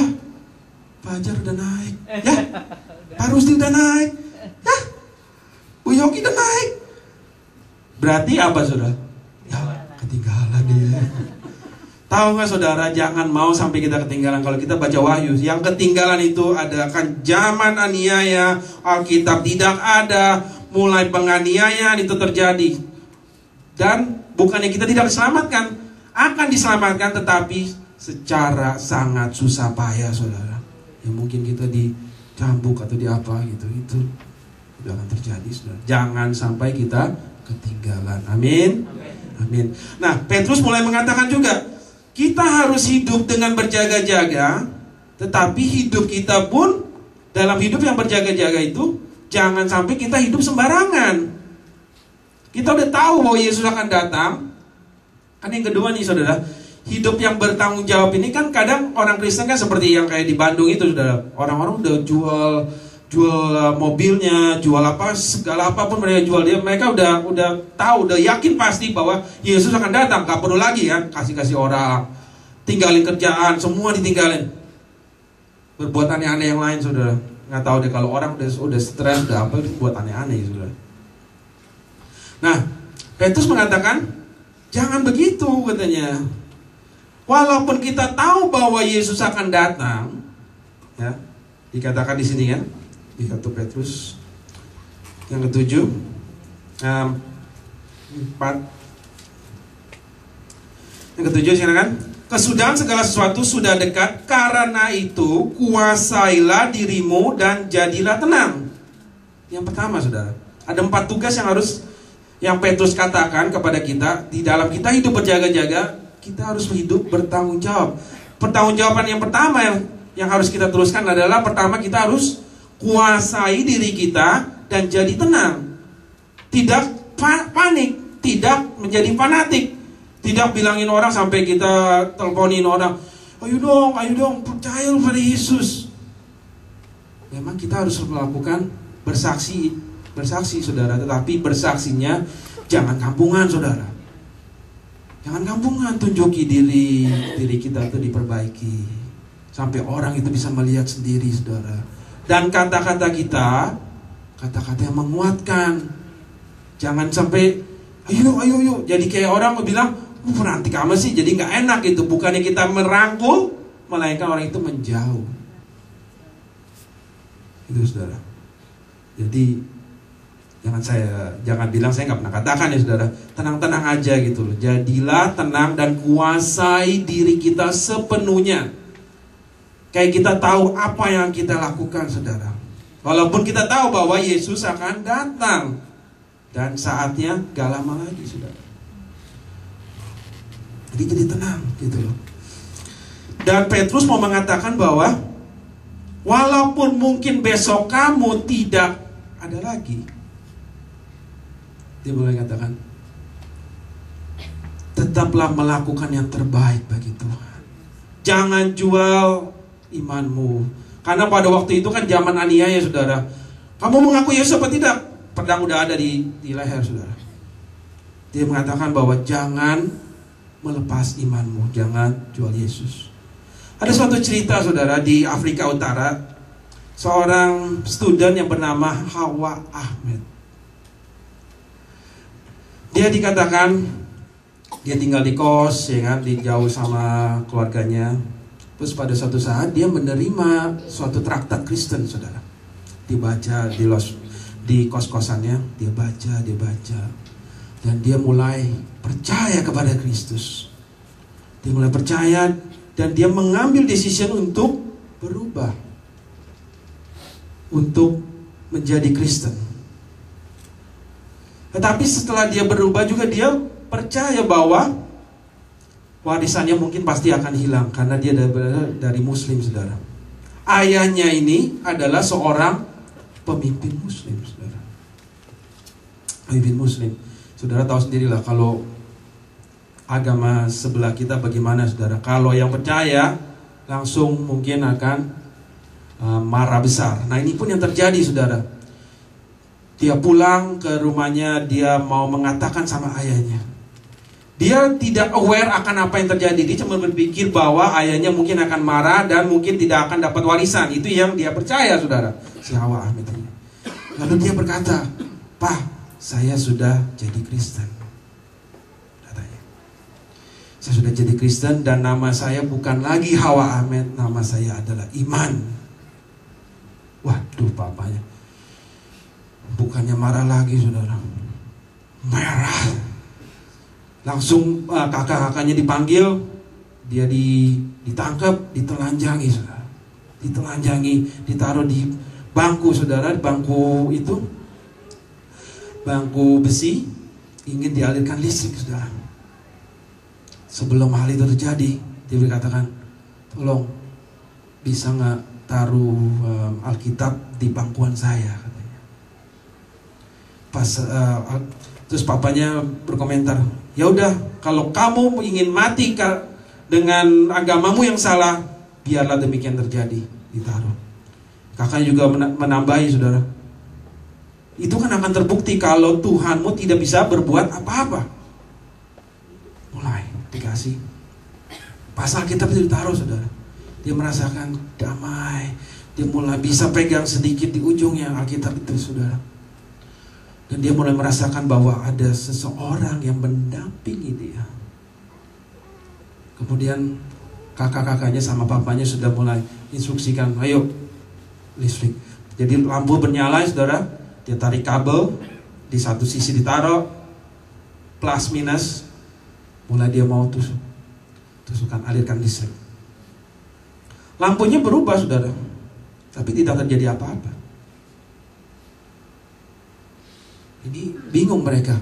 Fajar udah naik, ya Pak Rusdi udah naik, ya Bu Yogi udah naik. Berarti apa, saudara? Ya ketinggalan dia. Tahu nggak, saudara, jangan mau sampai kita ketinggalan. Kalau kita baca Wahyu, yang ketinggalan itu adalah zaman aniaya, Alkitab tidak ada, mulai penganiayaan itu terjadi. Dan bukannya kita tidak diselamatkan, akan diselamatkan, tetapi secara sangat susah payah, saudara. Ya mungkin kita dicambuk atau di apa gitu, itu udah akan terjadi, saudara. Jangan sampai kita ketinggalan. Amin. Nah, Petrus mulai mengatakan juga, kita harus hidup dengan berjaga-jaga, tetapi hidup kita pun dalam hidup yang berjaga-jaga itu jangan sampai kita hidup sembarangan. Kita udah tahu bahwa Yesus akan datang. Kan yang kedua nih, saudara, hidup yang bertanggung jawab ini kan kadang orang Kristen kan seperti yang kayak di Bandung itu, saudara. Orang-orang udah jual mobilnya, jual segala apapun mereka jual, mereka udah tahu, udah yakin pasti bahwa Yesus akan datang. Gak perlu lagi kan kasih orang, tinggalin kerjaan, semua ditinggalin, berbuat aneh-aneh yang lain, saudara. Nggak tahu deh, kalau orang udah stres, udah apa, buat aneh-aneh, saudara. Nah, Petrus mengatakan Jangan begitu katanya. Walaupun kita tahu bahwa Yesus akan datang, ya, dikatakan di sini kan, di 1 Petrus yang ke-7, 4. Yang ke-7 silakan. Kesudahan segala sesuatu sudah dekat, karena itu kuasailah dirimu dan jadilah tenang. Yang pertama, saudara, ada 4 tugas yang Petrus katakan kepada kita. Di dalam kita hidup berjaga-jaga, kita harus hidup bertanggung jawab. Pertanggungjawaban yang pertama yang harus kita teruskan adalah, pertama kita harus kuasai diri kita dan jadi tenang. Tidak panik, tidak menjadi fanatik. Tidak bilangin orang sampai kita teleponin orang, ayo dong, percaya pada Yesus. Memang kita harus melakukan bersaksi, saudara. Tetapi bersaksinya jangan kampungan, saudara. Jangan kampungan, tunjuki diri kita itu diperbaiki sampai orang itu bisa melihat sendiri, saudara. Dan kata-kata kita, kata-kata yang menguatkan. Jangan sampai ayo. Jadi kayak orang bilang, nanti kamu sih, jadi nggak enak gitu. Bukannya kita merangkul, melainkan orang itu menjauh. Itu, saudara. Jadi jangan bilang saya nggak pernah katakan ya, saudara. Tenang-tenang aja gitu loh. Jadilah tenang dan kuasai diri kita sepenuhnya. Kayak kita tahu apa yang kita lakukan, saudara. Walaupun kita tahu bahwa Yesus akan datang dan saatnya gak lama lagi, saudara. Jadi tenang gitu loh. Dan Petrus mau mengatakan bahwa walaupun mungkin besok kamu tidak ada lagi, dia boleh katakan, tetaplah melakukan yang terbaik bagi Tuhan. Jangan jual imanmu. Karena pada waktu itu kan zaman aniaya, saudara. Kamu mengaku Yesus apa tidak? Pedang udah ada di leher, saudara. Dia mengatakan bahwa jangan melepas imanmu, jangan jual Yesus. Ada suatu cerita, saudara, di Afrika Utara. Seorang student yang bernama Hawa Ahmed. Dia dikatakan dia tinggal di kos, ya kan, di jauh sama keluarganya. Terus pada suatu saat dia menerima suatu traktat Kristen, saudara. Dibaca di kos-kosannya, dia baca. Dan dia mulai percaya kepada Kristus. Dia mulai percaya dan dia mengambil decision untuk berubah, untuk menjadi Kristen. Tetapi setelah dia berubah juga dia percaya bahwa warisannya mungkin pasti akan hilang karena dia dari Muslim, saudara. Ayahnya ini adalah seorang pemimpin Muslim, saudara. Pemimpin Muslim. Saudara tahu sendirilah kalau agama sebelah kita bagaimana, saudara. Kalau yang percaya langsung mungkin akan marah besar. Nah, ini pun yang terjadi, saudara. Dia pulang ke rumahnya, dia mau mengatakan sama ayahnya. Dia tidak aware akan apa yang terjadi. Dia cuma berpikir bahwa ayahnya mungkin akan marah dan mungkin tidak akan dapat warisan. Itu yang dia percaya, saudara. Si Hawa Ahmed ini. Lalu dia berkata, "Pak, saya sudah jadi Kristen," katanya. "Saya sudah jadi Kristen dan nama saya bukan lagi Hawa Ahmed, nama saya adalah Iman." Waduh, papanya bukannya marah lagi, saudara, merah. Langsung kakak-kakaknya dipanggil, dia ditangkap, ditelanjangi, saudara. Ditelanjangi, ditaruh di bangku, saudara, bangku itu bangku besi, ingin dialirkan listrik, saudara. Sebelum hal itu terjadi, dia berkatakan, "Tolong, bisa nggak taruh Alkitab di bangkuan saya," katanya. Terus papanya berkomentar, "Ya udah, kalau kamu ingin mati dengan agamamu yang salah, biarlah demikian terjadi." Ditaruh. Kakaknya juga menambahi, saudara, itu kan akan terbukti kalau Tuhanmu tidak bisa berbuat apa-apa. Mulai dikasih pasal kitab itu ditaruh, saudara. Dia merasakan damai. Dia mulai bisa pegang sedikit di ujungnya Alkitab itu, saudara. Dan dia mulai merasakan bahwa ada seseorang yang mendampingi dia. Kemudian kakak-kakaknya sama papanya sudah mulai instruksikan, ayo listrik. Jadi lampu bernyala, saudara. Dia tarik kabel, di satu sisi ditaruh, plus minus. Mulai dia mau tusukan, alirkan listrik. Lampunya berubah, saudara, tapi tidak terjadi apa-apa. Ini bingung mereka.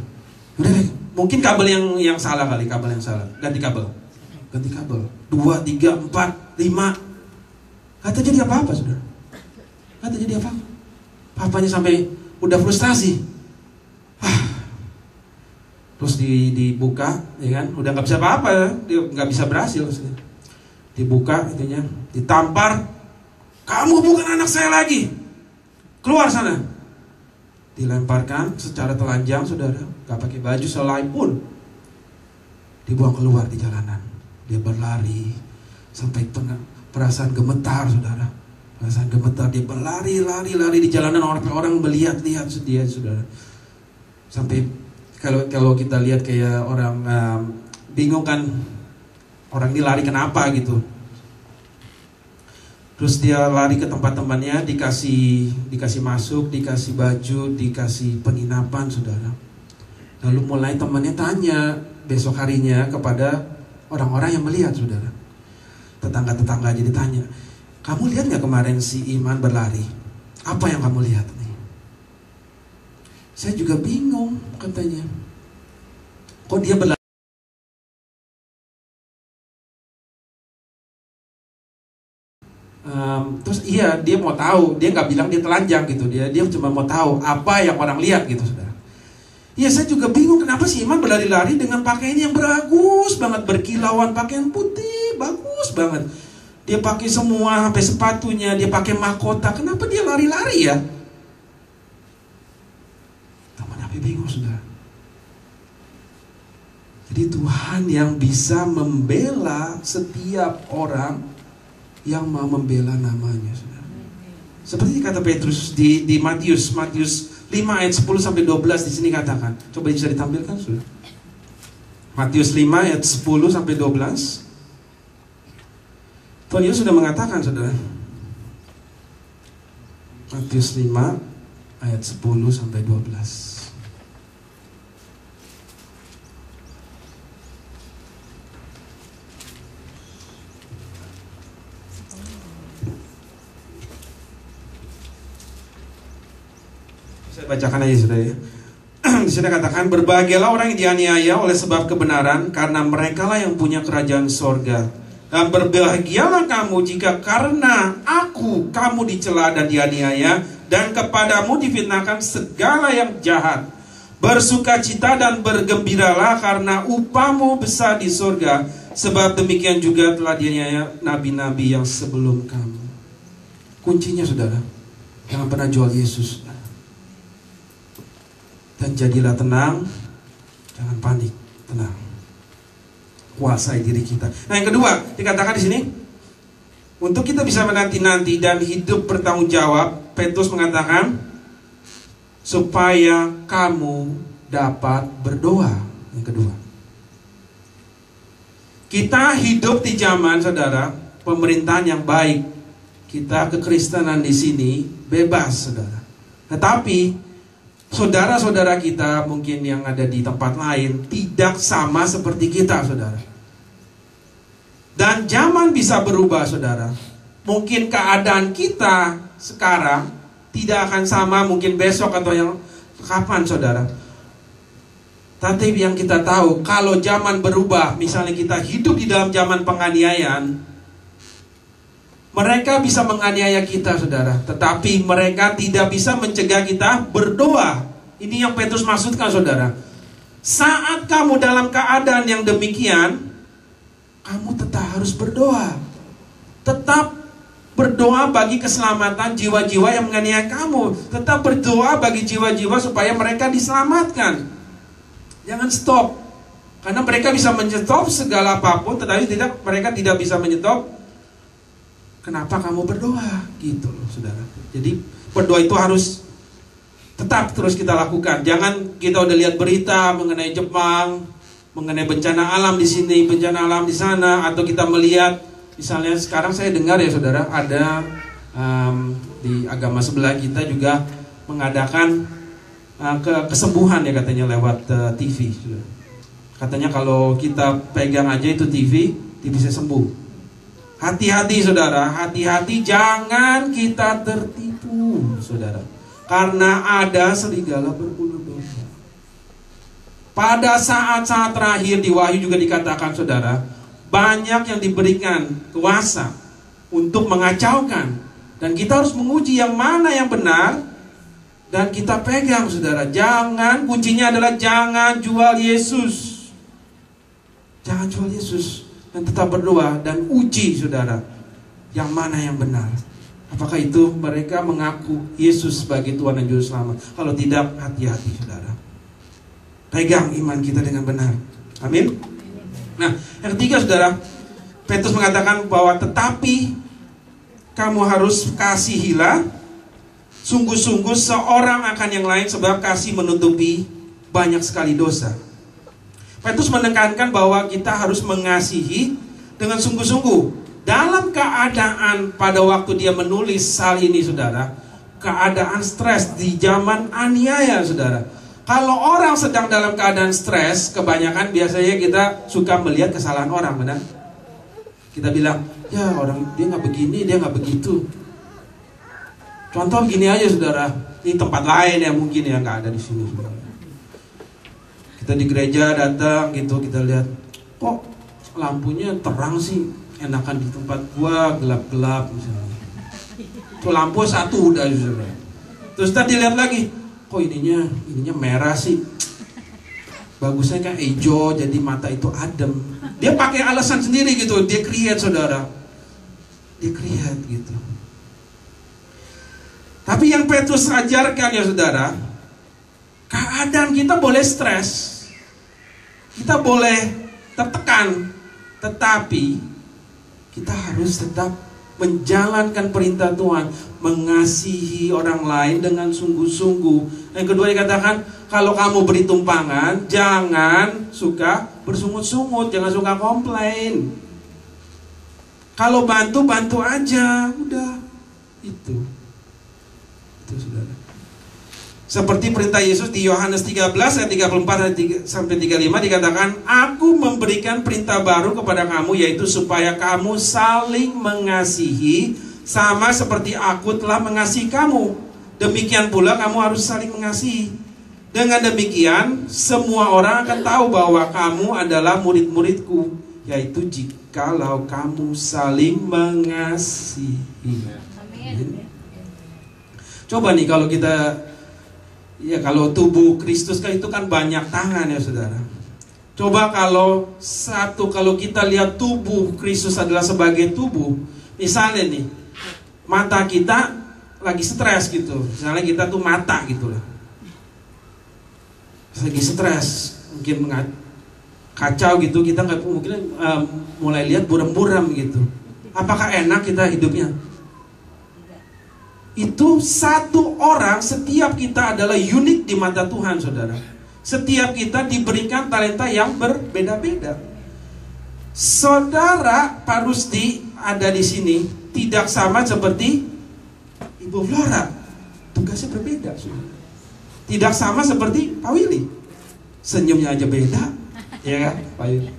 Udah, mungkin kabel yang salah kali, kabel yang salah. Ganti kabel. 2, 3, 4, 5. Gak terjadi apa-apa, saudara. Gak terjadi apa-apa. Papanya sampai udah frustasi. Terus dibuka, ya kan? Udah nggak bisa apa-apa, dia nggak bisa berhasil. Dibuka, itunya, ditampar. Kamu bukan anak saya lagi. Keluar sana. Dilemparkan secara telanjang, saudara. Gak pakai baju selai pun. Dibuang keluar di jalanan. Dia berlari sampai perasaan gemetar, saudara. Perasaan gemetar, dia berlari di jalanan, orang melihat-lihat dia, saudara. Sampai kalau kita lihat kayak orang bingung kan, orang ini lari kenapa gitu. Terus dia lari ke tempat temannya, dikasih masuk, dikasih baju, dikasih penginapan, saudara. Lalu mulai temannya tanya besok harinya kepada orang-orang yang melihat, saudara. Tetangga-tetangga jadi tanya, kamu lihat gak kemarin si Iman berlari? Apa yang kamu lihat nih? Saya juga bingung, katanya. Kok dia berlari? Terus iya, dia mau tahu. Dia gak bilang dia telanjang gitu. Dia cuma mau tahu apa yang orang lihat gitu, saudara. Iya, saya juga bingung kenapa si Iman berlari-lari dengan pakaian yang bagus banget, berkilauan, pakaian putih, bagus banget. Dia pakai semua, sampai sepatunya, dia pakai mahkota. Kenapa dia lari-lari ya? Temannya bingung, saudara. Jadi Tuhan yang bisa membela setiap orang yang mau membela namanya, saudara. Seperti kata Petrus di Matius 5 ayat 10 sampai 12 di sini katakan. Coba bisa ditampilkan, saudara. Matius 5 ayat 10 sampai 12. Tuhan Yesus sudah mengatakan, saudara. Matius 5 ayat 10 sampai 12. Saya bacakan aja, saudara ya. Di sini katakan, berbahagialah orang yang dianiaya oleh sebab kebenaran, karena merekalah yang punya kerajaan sorga. Dan berbahagialah kamu jika karena aku kamu dicela dan dianiaya, dan kepadamu difitnahkan segala yang jahat. Bersukacita dan bergembiralah, karena upahmu besar di sorga, sebab demikian juga telah dianiaya nabi-nabi yang sebelum kamu. Kuncinya, saudara, jangan pernah jual Yesus. Dan jadilah tenang, jangan panik, tenang. Kuasai diri kita. Nah, yang kedua dikatakan di sini, untuk kita bisa menanti-nanti dan hidup bertanggung jawab, Petrus mengatakan supaya kamu dapat berdoa. Yang kedua, kita hidup di zaman, saudara, pemerintahan yang baik. Kita kekristenan di sini bebas, saudara. Tetapi saudara-saudara kita mungkin yang ada di tempat lain tidak sama seperti kita, saudara. Dan zaman bisa berubah, saudara. Mungkin keadaan kita sekarang tidak akan sama mungkin besok atau yang kapan, saudara. Tapi yang kita tahu, kalau zaman berubah, misalnya kita hidup di dalam zaman penganiayaan, mereka bisa menganiaya kita, saudara. Tetapi mereka tidak bisa mencegah kita berdoa. Ini yang Petrus maksudkan, saudara. Saat kamu dalam keadaan yang demikian, kamu tetap harus berdoa. Tetap berdoa bagi keselamatan jiwa-jiwa yang menganiaya kamu. Tetap berdoa bagi jiwa-jiwa supaya mereka diselamatkan. Jangan stop. Karena mereka bisa menyetop segala apapun, tetapi mereka tidak bisa menyetop. Kenapa kamu berdoa? Gitu loh, saudara. Jadi berdoa itu harus tetap terus kita lakukan. Jangan kita udah lihat berita mengenai Jepang, mengenai bencana alam di sini, bencana alam di sana, atau kita melihat misalnya sekarang saya dengar ya saudara, ada di agama sebelah kita juga mengadakan kesembuhan ya katanya lewat TV. Katanya kalau kita pegang aja itu TV bisa sembuh. Hati-hati saudara, hati-hati jangan kita tertipu saudara. Karena ada serigala berbulu domba. Pada saat-saat terakhir di Wahyu juga dikatakan saudara, banyak yang diberikan kuasa untuk mengacaukan. Dan kita harus menguji yang mana yang benar dan kita pegang saudara. Jangan, kuncinya adalah jangan jual Yesus. Jangan jual Yesus. Dan tetap berdoa dan uji saudara, yang mana yang benar. Apakah itu mereka mengaku Yesus sebagai Tuhan dan Juru Selamat? Kalau tidak, hati-hati saudara. Pegang iman kita dengan benar. Amin. Nah, yang ketiga saudara, Petrus mengatakan bahwa tetapi kamu harus kasihilah sungguh-sungguh seorang akan yang lain, sebab kasih menutupi banyak sekali dosa. Petrus menekankan bahwa kita harus mengasihi dengan sungguh-sungguh. Dalam keadaan pada waktu dia menulis hal ini saudara, keadaan stres di zaman aniaya saudara. Kalau orang sedang dalam keadaan stres, kebanyakan biasanya kita suka melihat kesalahan orang, benar? Kita bilang, ya orang dia nggak begini, dia nggak begitu. Contoh gini aja saudara, ini tempat lain yang mungkin ya nggak ada di sini saudara. Kita di gereja datang gitu, kita lihat kok lampunya terang sih, enakan di tempat gua gelap-gelap misalnya. Tuh lampu satu udah saudara. Terus tadi lihat lagi, kok ininya merah sih. Bagusnya kan hijau, jadi mata itu adem. Dia pakai alasan sendiri gitu, dia create saudara. Dia create gitu. Tapi yang Petrus ajarkan ya saudara, keadaan kita boleh stres, kita boleh tertekan, tetapi kita harus tetap menjalankan perintah Tuhan, mengasihi orang lain dengan sungguh-sungguh. Yang kedua dikatakan, kalau kamu beri tumpangan, jangan suka bersungut-sungut, jangan suka komplain. Kalau bantu aja, udah itu saudara. Seperti perintah Yesus di Yohanes 13 ayat 34 sampai 35 dikatakan, aku memberikan perintah baru kepada kamu, yaitu supaya kamu saling mengasihi sama seperti aku telah mengasihi kamu. Demikian pula kamu harus saling mengasihi. Dengan demikian semua orang akan tahu bahwa kamu adalah murid-muridku, yaitu jikalau kamu saling mengasihi. Amin. Coba nih kalau kita, ya kalau tubuh Kristus kan itu kan banyak tangan ya saudara. Coba kalau kita lihat tubuh Kristus adalah sebagai tubuh. Misalnya nih, mata kita lagi stres gitu. Misalnya kita tuh mata gitu lah, lagi stres, mungkin kacau gitu, kita nggak mungkin mulai lihat buram-buram gitu. Apakah enak kita hidupnya? Itu satu orang, setiap kita adalah unik di mata Tuhan saudara. Setiap kita diberikan talenta yang berbeda-beda. Saudara Pak Rusdi ada di sini tidak sama seperti Ibu Flora, tugasnya berbeda saudara. Tidak sama seperti Pak Willy, senyumnya aja beda, ya kan Pak Willy.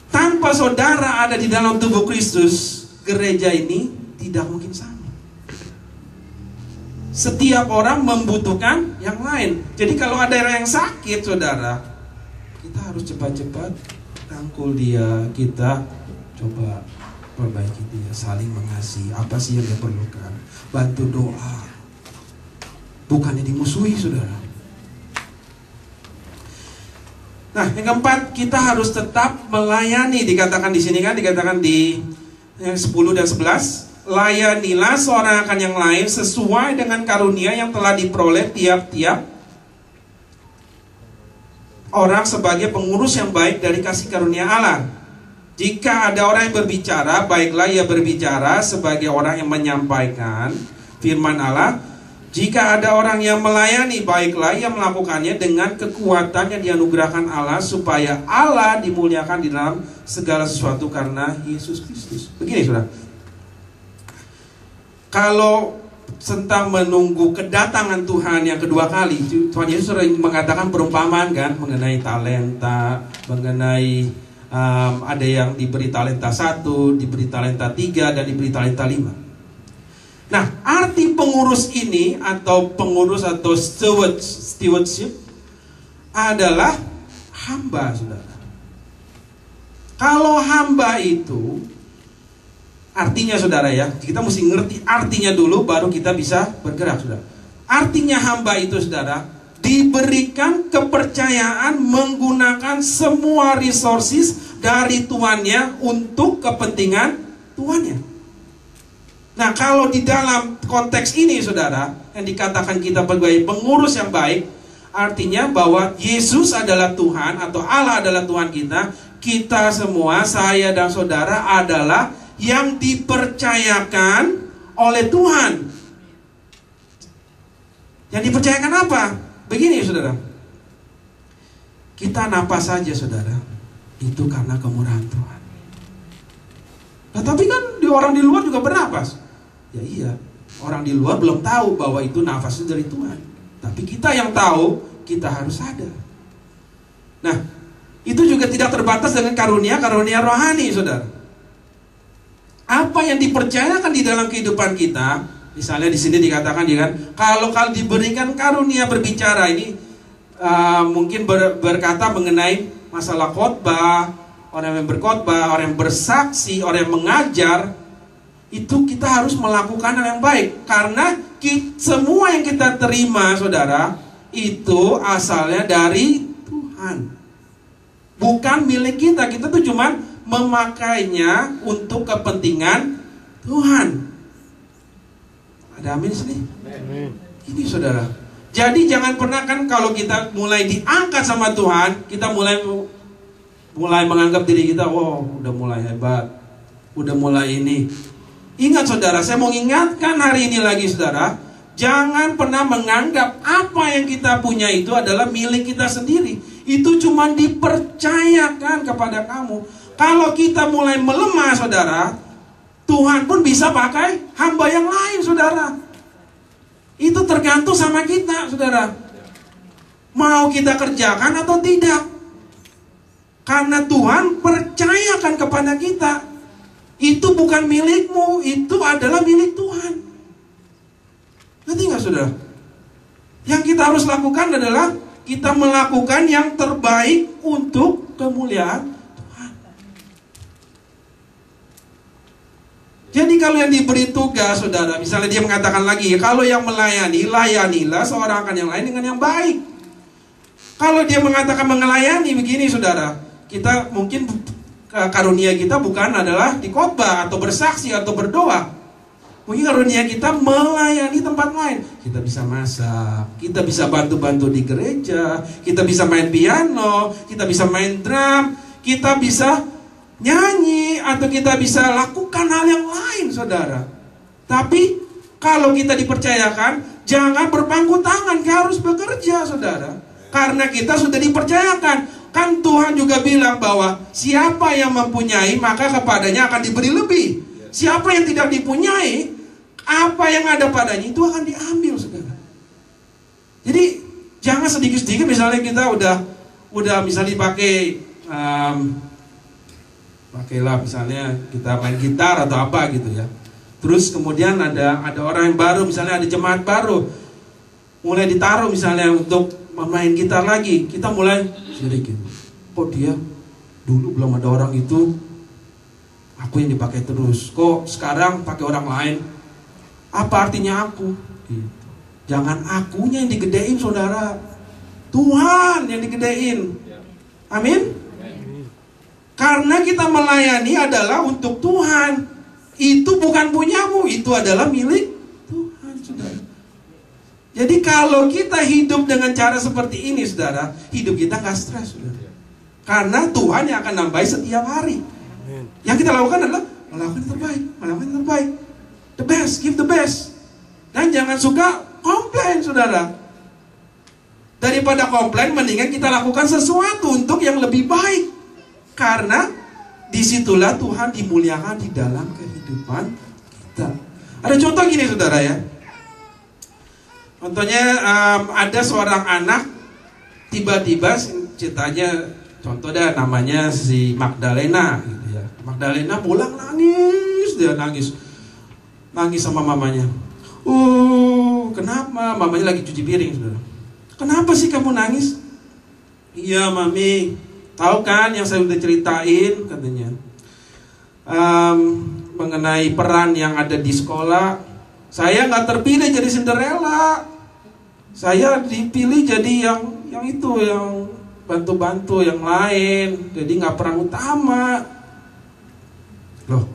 Tanpa saudara ada di dalam tubuh Kristus, gereja ini tidak mungkin sama. Setiap orang membutuhkan yang lain. Jadi kalau ada yang sakit saudara, kita harus cepat-cepat rangkul dia, kita coba perbaiki dia, saling mengasihi. Apa sih yang dia perlukan? Bantu doa, bukannya dimusuhi saudara. Nah, yang keempat, kita harus tetap melayani. Dikatakan di sini kan, dikatakan di 10 dan 11, layanilah seorang akan yang lain sesuai dengan karunia yang telah diperoleh tiap-tiap orang sebagai pengurus yang baik dari kasih karunia Allah. Jika ada orang yang berbicara, baiklah ia berbicara sebagai orang yang menyampaikan firman Allah. Jika ada orang yang melayani, baiklah ia melakukannya dengan kekuatan yang dianugerahkan Allah, supaya Allah dimuliakan di dalam segala sesuatu karena Yesus Kristus. Begini saudara, kalau tentang menunggu kedatangan Tuhan yang kedua kali, Tuhan Yesus sering mengatakan perumpamaan kan, mengenai talenta, mengenai ada yang diberi talenta 1, diberi talenta 3, dan diberi talenta 5. Nah, arti pengurus ini atau pengurus atau stewardship adalah hamba, saudara. Kalau hamba itu artinya, saudara ya, kita mesti ngerti artinya dulu baru kita bisa bergerak, saudara. Artinya hamba itu, saudara, diberikan kepercayaan menggunakan semua resources dari tuannya untuk kepentingan tuannya. Nah, kalau di dalam konteks ini, saudara, yang dikatakan kita sebagai pengurus yang baik, artinya bahwa Yesus adalah Tuhan atau Allah adalah Tuhan kita. Kita semua, saya dan saudara, adalah yang dipercayakan oleh Tuhan. Yang dipercayakan apa? Begini, saudara, kita napas saja, saudara, itu karena kemurahan Tuhan. Nah, tapi kan orang di luar juga bernapas. Ya iya, orang di luar belum tahu bahwa itu nafasnya dari Tuhan. Tapi kita yang tahu, kita harus sadar. Nah, itu juga tidak terbatas dengan karunia rohani, saudara. Apa yang dipercayakan di dalam kehidupan kita, misalnya di sini dikatakan, ya kan, kalau diberikan karunia berbicara ini, mungkin berkata mengenai masalah khotbah, orang yang berkhotbah, orang yang bersaksi, orang yang mengajar, itu kita harus melakukan hal yang baik. Karena semua yang kita terima, saudara, itu asalnya dari Tuhan, bukan milik kita. Kita tuh cuma memakainya untuk kepentingan Tuhan. Ada amin sini? Ini, saudara. Jadi jangan pernah kan kalau kita mulai diangkat sama Tuhan, kita mulai menganggap diri kita, wow, udah mulai hebat, udah mulai ini. Ingat, saudara, saya mau ingatkan hari ini lagi, saudara, jangan pernah menganggap apa yang kita punya itu adalah milik kita sendiri. Itu cuma dipercayakan kepada kamu. Kalau kita mulai melemah, saudara, Tuhan pun bisa pakai hamba yang lain, saudara. Itu tergantung sama kita, saudara, mau kita kerjakan atau tidak. Karena Tuhan percayakan kepada kita. Itu bukan milikmu, itu adalah milik Tuhan. Ngerti gak, saudara? Yang kita harus lakukan adalah kita melakukan yang terbaik untuk kemuliaan Tuhan. Jadi kalau yang diberi tugas, saudara, misalnya dia mengatakan lagi, kalau yang melayani, layanilah seorang akan yang lain dengan yang baik. Kalau dia mengatakan melayani, begini, saudara, kita mungkin karunia kita bukan adalah di khotbah atau bersaksi atau berdoa. Mungkin karunia kita melayani tempat lain. Kita bisa masak, kita bisa bantu-bantu di gereja, kita bisa main piano, kita bisa main drum, kita bisa nyanyi, atau kita bisa lakukan hal yang lain, saudara. Tapi kalau kita dipercayakan, jangan berpangku tangan, kita harus bekerja, saudara. Karena kita sudah dipercayakan. Kan Tuhan juga bilang bahwa siapa yang mempunyai, maka kepadanya akan diberi lebih. Siapa yang tidak dipunyai, apa yang ada padanya itu akan diambil, saudara. Jadi jangan sedikit-sedikit, misalnya kita udah misalnya pakailah misalnya kita main gitar atau apa gitu ya. Terus kemudian ada orang yang baru, misalnya ada jemaat baru, mulai ditaruh misalnya untuk main gitar lagi, kita mulai sedikit. Kok dia dulu belum ada orang itu, aku yang dipakai terus. Kok sekarang pakai orang lain? Apa artinya aku? Gitu. Jangan akunya yang digedein, saudara. Tuhan yang digedein. Amin. Karena kita melayani adalah untuk Tuhan. Itu bukan punyamu, itu adalah milik Tuhan, saudara. Jadi kalau kita hidup dengan cara seperti ini, saudara, hidup kita gak stres, saudara. Karena Tuhan yang akan nambahi setiap hari. Yang kita lakukan adalah melakukan yang terbaik, melakukan yang terbaik. The best, give the best. Dan jangan suka komplain, saudara. Daripada komplain, mendingan kita lakukan sesuatu untuk yang lebih baik. Karena disitulah Tuhan dimuliakan di dalam kehidupan kita. Ada contoh gini, saudara ya. Contohnya ada seorang anak, tiba-tiba ceritanya, contoh dah, namanya si Magdalena gitu ya. Magdalena pulang nangis, dia nangis sama mamanya. Kenapa? Mamanya lagi cuci piring, saudara. Kenapa sih kamu nangis? Iya mami, tahu kan yang saya udah ceritain katanya, mengenai peran yang ada di sekolah. Saya nggak terpilih jadi Cinderella, saya dipilih jadi yang itu, yang bantu-bantu yang lain, jadi nggak peran utama. Loh,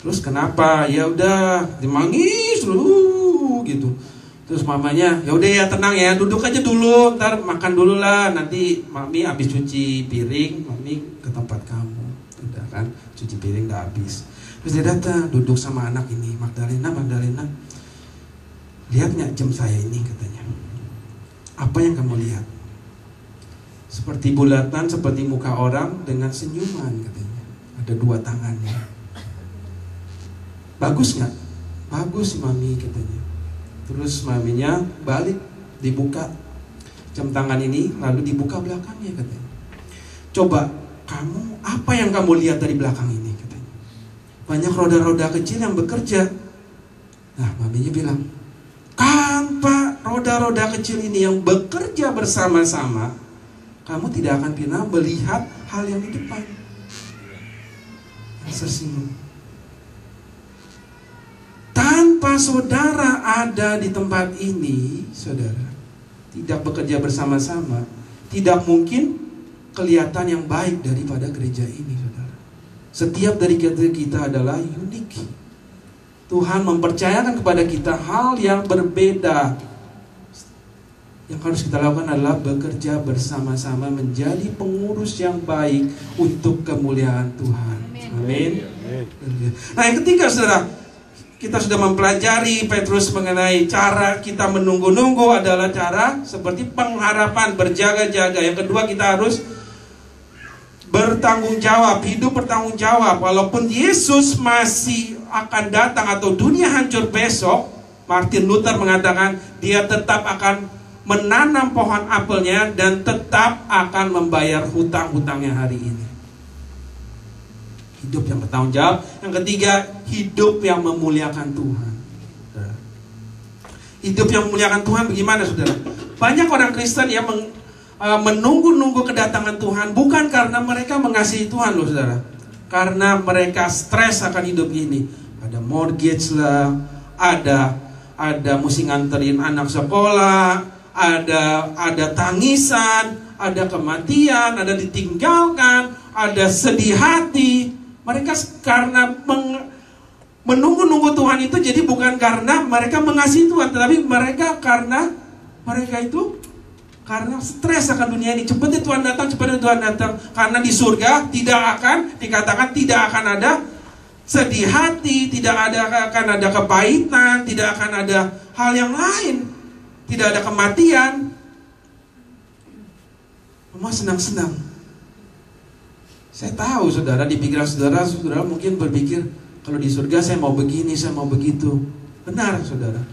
terus kenapa? Ya udah, dimangis dulu gitu. Terus mamanya, ya udah ya tenang ya, duduk aja dulu, ntar makan dulu lah, nanti mami habis cuci piring, mami ke tempat kamu. Udah kan, cuci piring udah habis. Terus dia datang, duduk sama anak ini, Magdalena, lihat nggak jam saya ini, katanya. Apa yang kamu lihat? Seperti bulatan, seperti muka orang dengan senyuman, katanya. Ada 2 tangannya. Bagus nggak? Bagus mami, katanya. Terus maminya balik, dibuka jam tangan ini, lalu dibuka belakangnya, katanya. Coba kamu, apa yang kamu lihat dari belakang ini, katanya. Banyak roda-roda kecil yang bekerja. Nah, maminya bilang, kan Pak, roda-roda kecil ini yang bekerja bersama-sama, kamu tidak akan pernah melihat hal yang di depan. Yang tersinggung. Tanpa saudara ada di tempat ini, saudara, tidak bekerja bersama-sama, tidak mungkin kelihatan yang baik daripada gereja ini, saudara. Setiap dari kita adalah unik. Tuhan mempercayakan kepada kita hal yang berbeda. Yang harus kita lakukan adalah bekerja bersama-sama menjadi pengurus yang baik untuk kemuliaan Tuhan. Amin. Nah, yang ketiga, saudara, kita sudah mempelajari Petrus mengenai cara kita menunggu-nunggu adalah cara seperti pengharapan, berjaga-jaga. Yang kedua, kita harus bertanggung jawab, hidup bertanggung jawab. Walaupun Yesus masih akan datang atau dunia hancur besok, Martin Luther mengatakan dia tetap akan menanam pohon apelnya dan tetap akan membayar hutang-hutangnya hari ini. Hidup yang bertanggung jawab. Yang ketiga, hidup yang memuliakan Tuhan. Hidup yang memuliakan Tuhan bagaimana, saudara? Banyak orang Kristen yang menunggu-nunggu kedatangan Tuhan bukan karena mereka mengasihi Tuhan, loh, saudara. Karena mereka stres akan hidup ini. Ada mortgage lah, ada mesti nganterin anak sekolah, ada tangisan, ada kematian, ada ditinggalkan, ada sedih hati. Mereka karena menunggu-nunggu Tuhan itu, jadi bukan karena mereka mengasihi Tuhan, tetapi mereka karena stres akan dunia ini. Cepatnya Tuhan datang. Karena di surga tidak akan dikatakan, tidak akan ada sedih hati, tidak akan ada kepahitan, tidak akan ada hal yang lain, tidak ada kematian. Cuma senang-senang. Saya tahu, saudara, di pikiran saudara mungkin berpikir, kalau di surga saya mau begini, saya mau begitu. Benar, saudara.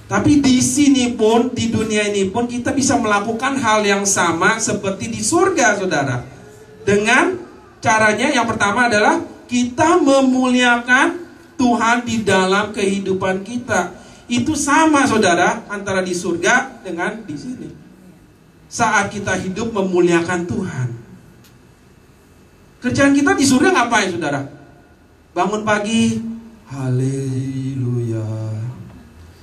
Tapi di sini pun, di dunia ini pun, kita bisa melakukan hal yang sama seperti di surga, saudara. Dengan caranya yang pertama adalah kita memuliakan Tuhan di dalam kehidupan kita. Itu sama, saudara, antara di surga dengan di sini. Saat kita hidup memuliakan Tuhan. Kerjaan kita di surga ngapain, saudara? Bangun pagi, haleluya.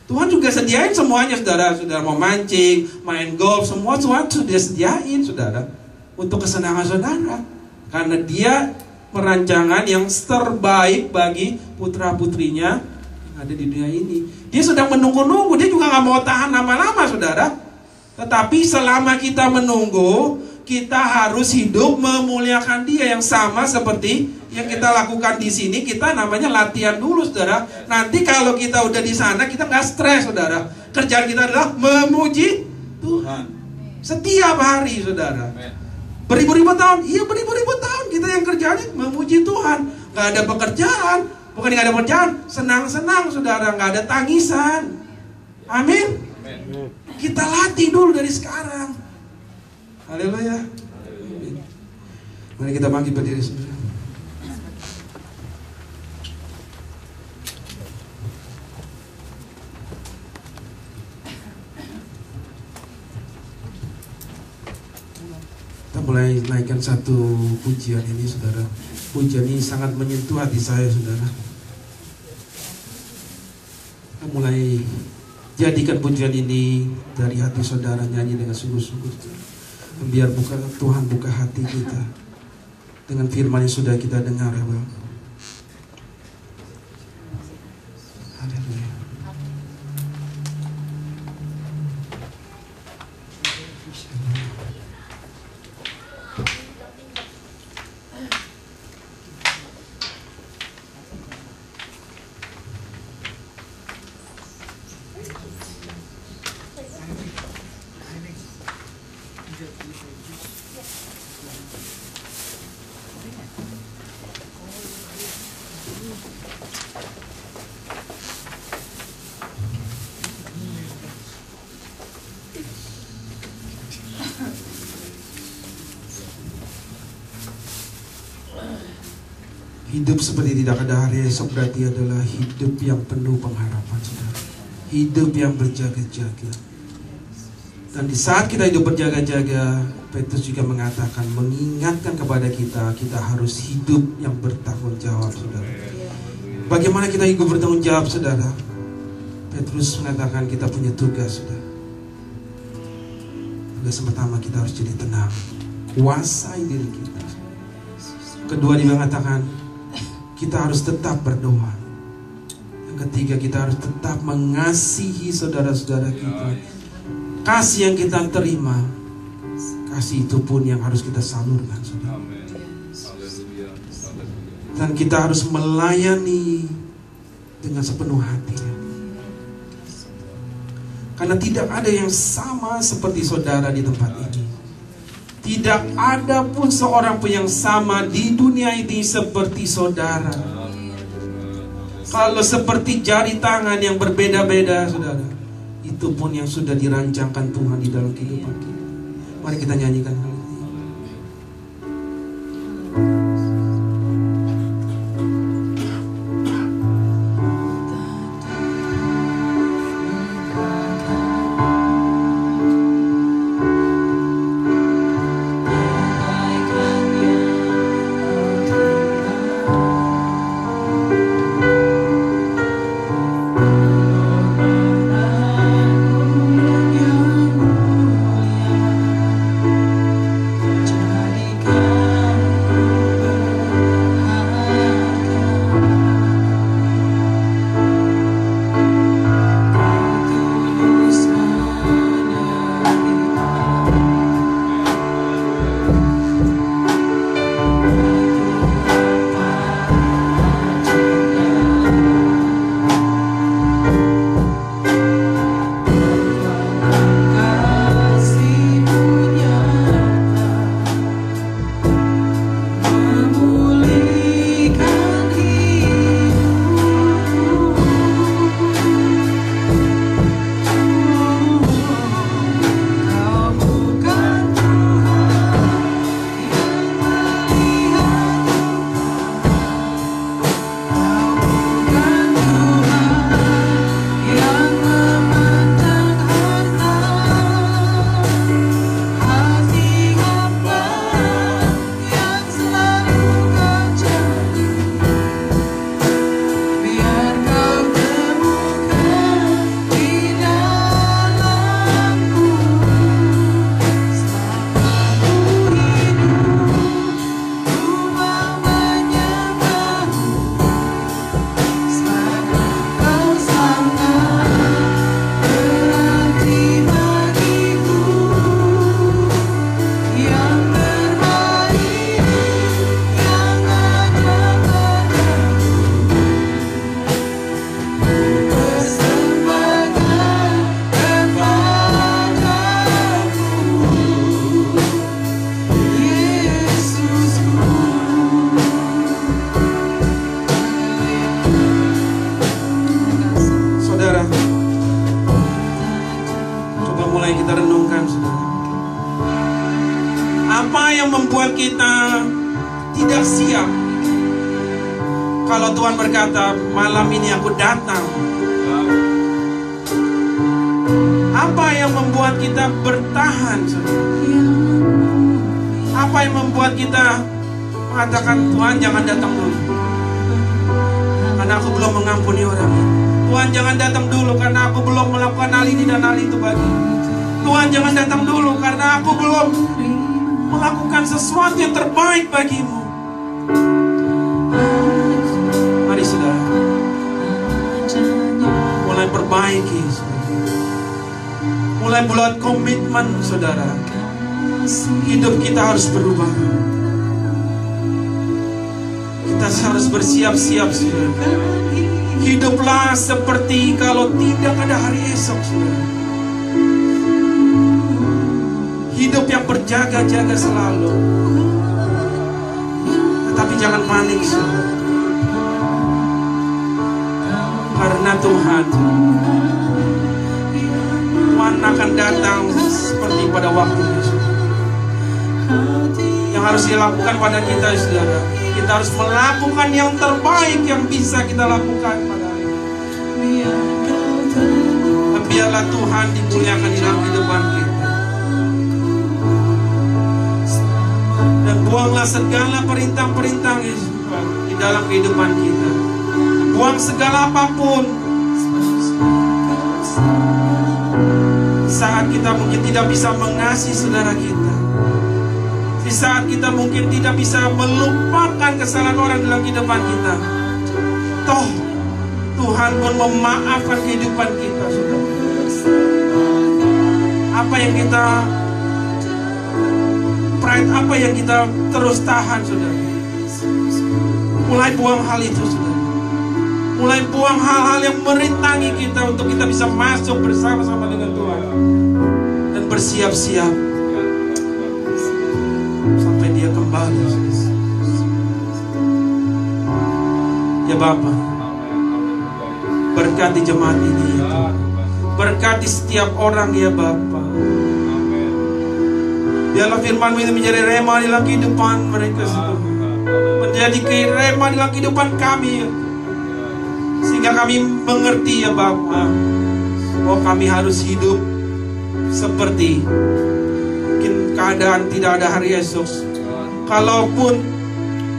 Tuhan juga sediain semuanya, saudara. Saudara mau mancing, main golf, semua Tuhan sudah sediain, saudara, untuk kesenangan saudara. Karena dia perancangan yang terbaik bagi putra-putrinya yang ada di dunia ini. Dia sedang menunggu-nunggu, dia juga gak mau tahan lama-lama, saudara. Tetapi selama kita menunggu, kita harus hidup memuliakan Dia, yang sama seperti yang kita lakukan di sini. Kita namanya latihan dulu, saudara. Nanti kalau kita udah di sana, kita nggak stres, saudara. Kerjaan kita adalah memuji Tuhan. Setiap hari, saudara. Beribu-ribu tahun, iya beribu-ribu tahun kita yang kerjanya memuji Tuhan. Gak ada pekerjaan, bukan gak ada pekerjaan, senang-senang saudara, gak ada tangisan. Amin. Kita latih dulu dari sekarang. Haleluya. Mari kita bangkit berdiri saudara. Kita mulai naikkan satu pujian ini saudara. Pujian ini sangat menyentuh hati saya saudara. Kita mulai jadikan pujian ini dari hati saudara, nyanyi dengan sungguh-sungguh. Biar Tuhan buka hati kita dengan firman yang sudah kita dengar ya Bang. Haleluya. Hidup seperti tidak ada hari esok berarti adalah hidup yang penuh pengharapan saudara. Hidup yang berjaga-jaga. Dan di saat kita hidup berjaga-jaga, Petrus juga mengatakan, mengingatkan kepada kita, kita harus hidup yang bertanggung jawab saudara. Bagaimana kita hidup bertanggung jawab saudara? Petrus mengatakan kita punya tugas saudara. Tugas pertama, kita harus jadi tenang, kuasai diri kita. Kedua dia mengatakan kita harus tetap berdoa. Yang ketiga, kita harus tetap mengasihi saudara-saudara kita. Kasih yang kita terima, kasih itu pun yang harus kita salurkan saudara. Dan kita harus melayani dengan sepenuh hati. Karena tidak ada yang sama seperti saudara di tempat ini. Tidak ada pun seorang pun yang sama di dunia ini seperti saudara. Kalau seperti jari tangan yang berbeda-beda saudara, itu pun yang sudah dirancangkan Tuhan di dalam kehidupan kita. Mari kita nyanyikan hal ini. membuat kita tidak siap. Kalau Tuhan berkata, malam ini aku datang, apa yang membuat kita bertahan? Apa yang membuat kita mengatakan, Tuhan jangan datang dulu, karena aku belum mengampuni orang ini. Tuhan jangan datang dulu, karena aku belum melakukan hal ini dan hal itu bagi. Tuhan jangan datang dulu, karena aku belum melakukan sesuatu yang terbaik bagimu. Mari saudara, mulai perbaiki, mulai buat komitmen saudara. Hidup kita harus berubah. Kita harus bersiap-siap saudara. Hiduplah seperti kalau tidak ada hari esok saudara. Hidup yang berjaga-jaga selalu. Tetapi jangan panik saudara. Karena Tuhan akan datang seperti pada waktunya. Yang harus dilakukan pada kita saudara, kita harus melakukan yang terbaik yang bisa kita lakukan pada hari ini. Dan biarlah Tuhan dimuliakan di dalam kehidupan kita. Dan buanglah segala perintah-perintah Yesus di dalam kehidupan kita. Buang segala apapun. Saat kita mungkin tidak bisa mengasihi saudara kita, di saat kita mungkin tidak bisa melupakan kesalahan orang dalam kehidupan kita, toh Tuhan pun memaafkan kehidupan kita saudara. Apa yang kita pride, apa yang kita terus tahan saudara, mulai buang hal itu saudara. Mulai buang hal-hal yang merintangi kita untuk kita bisa masuk bersama-sama dengan Tuhan. Dan bersiap-siap sampai Dia kembali. Ya Bapa, berkati jemaat ini ya Tuhan. Berkati setiap orang ya Bapa. Biarlah firman-Mu itu menjadi rema dalam kehidupan mereka Tuhan. Menjadi rema dalam kehidupan kami ya. Sehingga kami mengerti ya Bapa, bahwa kami harus hidup seperti mungkin keadaan tidak ada hari esok. Kalaupun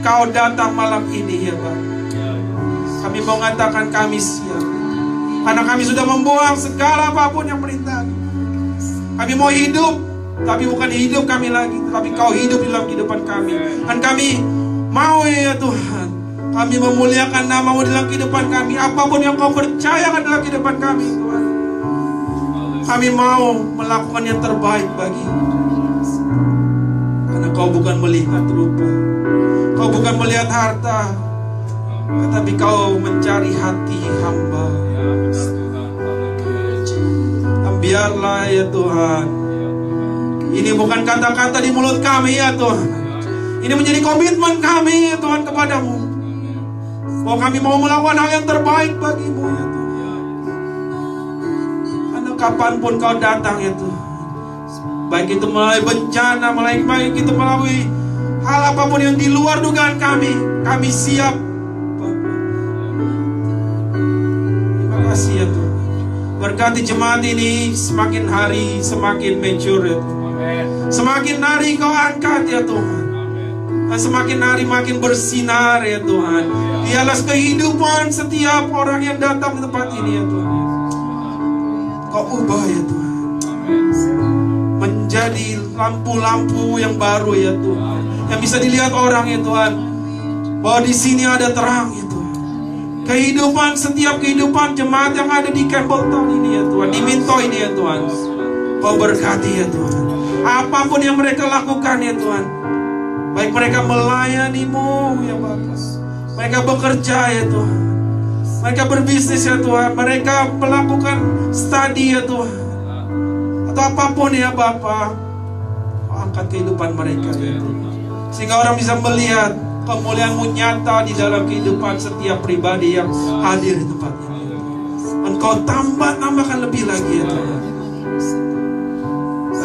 Kau datang malam ini ya Bapa, kami mau mengatakan kami siap. Karena kami sudah membuang segala apapun yang perintah. Kami mau hidup, tapi bukan hidup kami lagi, tapi Kau hidup di dalam kehidupan kami. Dan kami mau ya Tuhan, kami memuliakan nama-Mu dalam kehidupan kami. Apapun yang Kau percayakan dalam kehidupan kami Tuhan, kami mau melakukan yang terbaik bagi. Karena Kau bukan melihat rupa, Kau bukan melihat harta, tetapi Kau mencari hati hamba. Dan biarlah ya Tuhan, ini bukan kata-kata di mulut kami ya Tuhan, ini menjadi komitmen kami ya Tuhan kepada-Mu, bahwa kami mau melakukan hal yang terbaik bagi-Mu ya Tuhan. Karena kapanpun Kau datang ya Tuhan, baik itu melalui bencana, baik itu melalui hal apapun yang di luar dugaan kami siap. Terima kasih ya Tuhan. Berkati jemaat ini semakin hari semakin mature ya Tuhan. Semakin hari Kau angkat ya Tuhan. Dan semakin hari makin bersinar ya Tuhan. Dialah kehidupan setiap orang yang datang ke tempat ini ya Tuhan. Kau ubah ya Tuhan, menjadi lampu-lampu yang baru ya Tuhan, yang bisa dilihat orang ya Tuhan, bahwa di sini ada terang ya Tuhan. Kehidupan, setiap kehidupan jemaat yang ada di Campbelltown ini ya Tuhan, di Minto ini ya Tuhan, Kau berkati ya Tuhan. Apapun yang mereka lakukan ya Tuhan, baik mereka melayani-Mu ya Bapak, mereka bekerja ya Tuhan, mereka berbisnis ya Tuhan, mereka melakukan studi ya Tuhan, atau apapun ya Bapak, angkat kehidupan mereka ya Tuhan, sehingga orang bisa melihat kemuliaan-Mu nyata di dalam kehidupan setiap pribadi yang hadir di tempat ini. Engkau tambahkan lebih lagi ya Tuhan.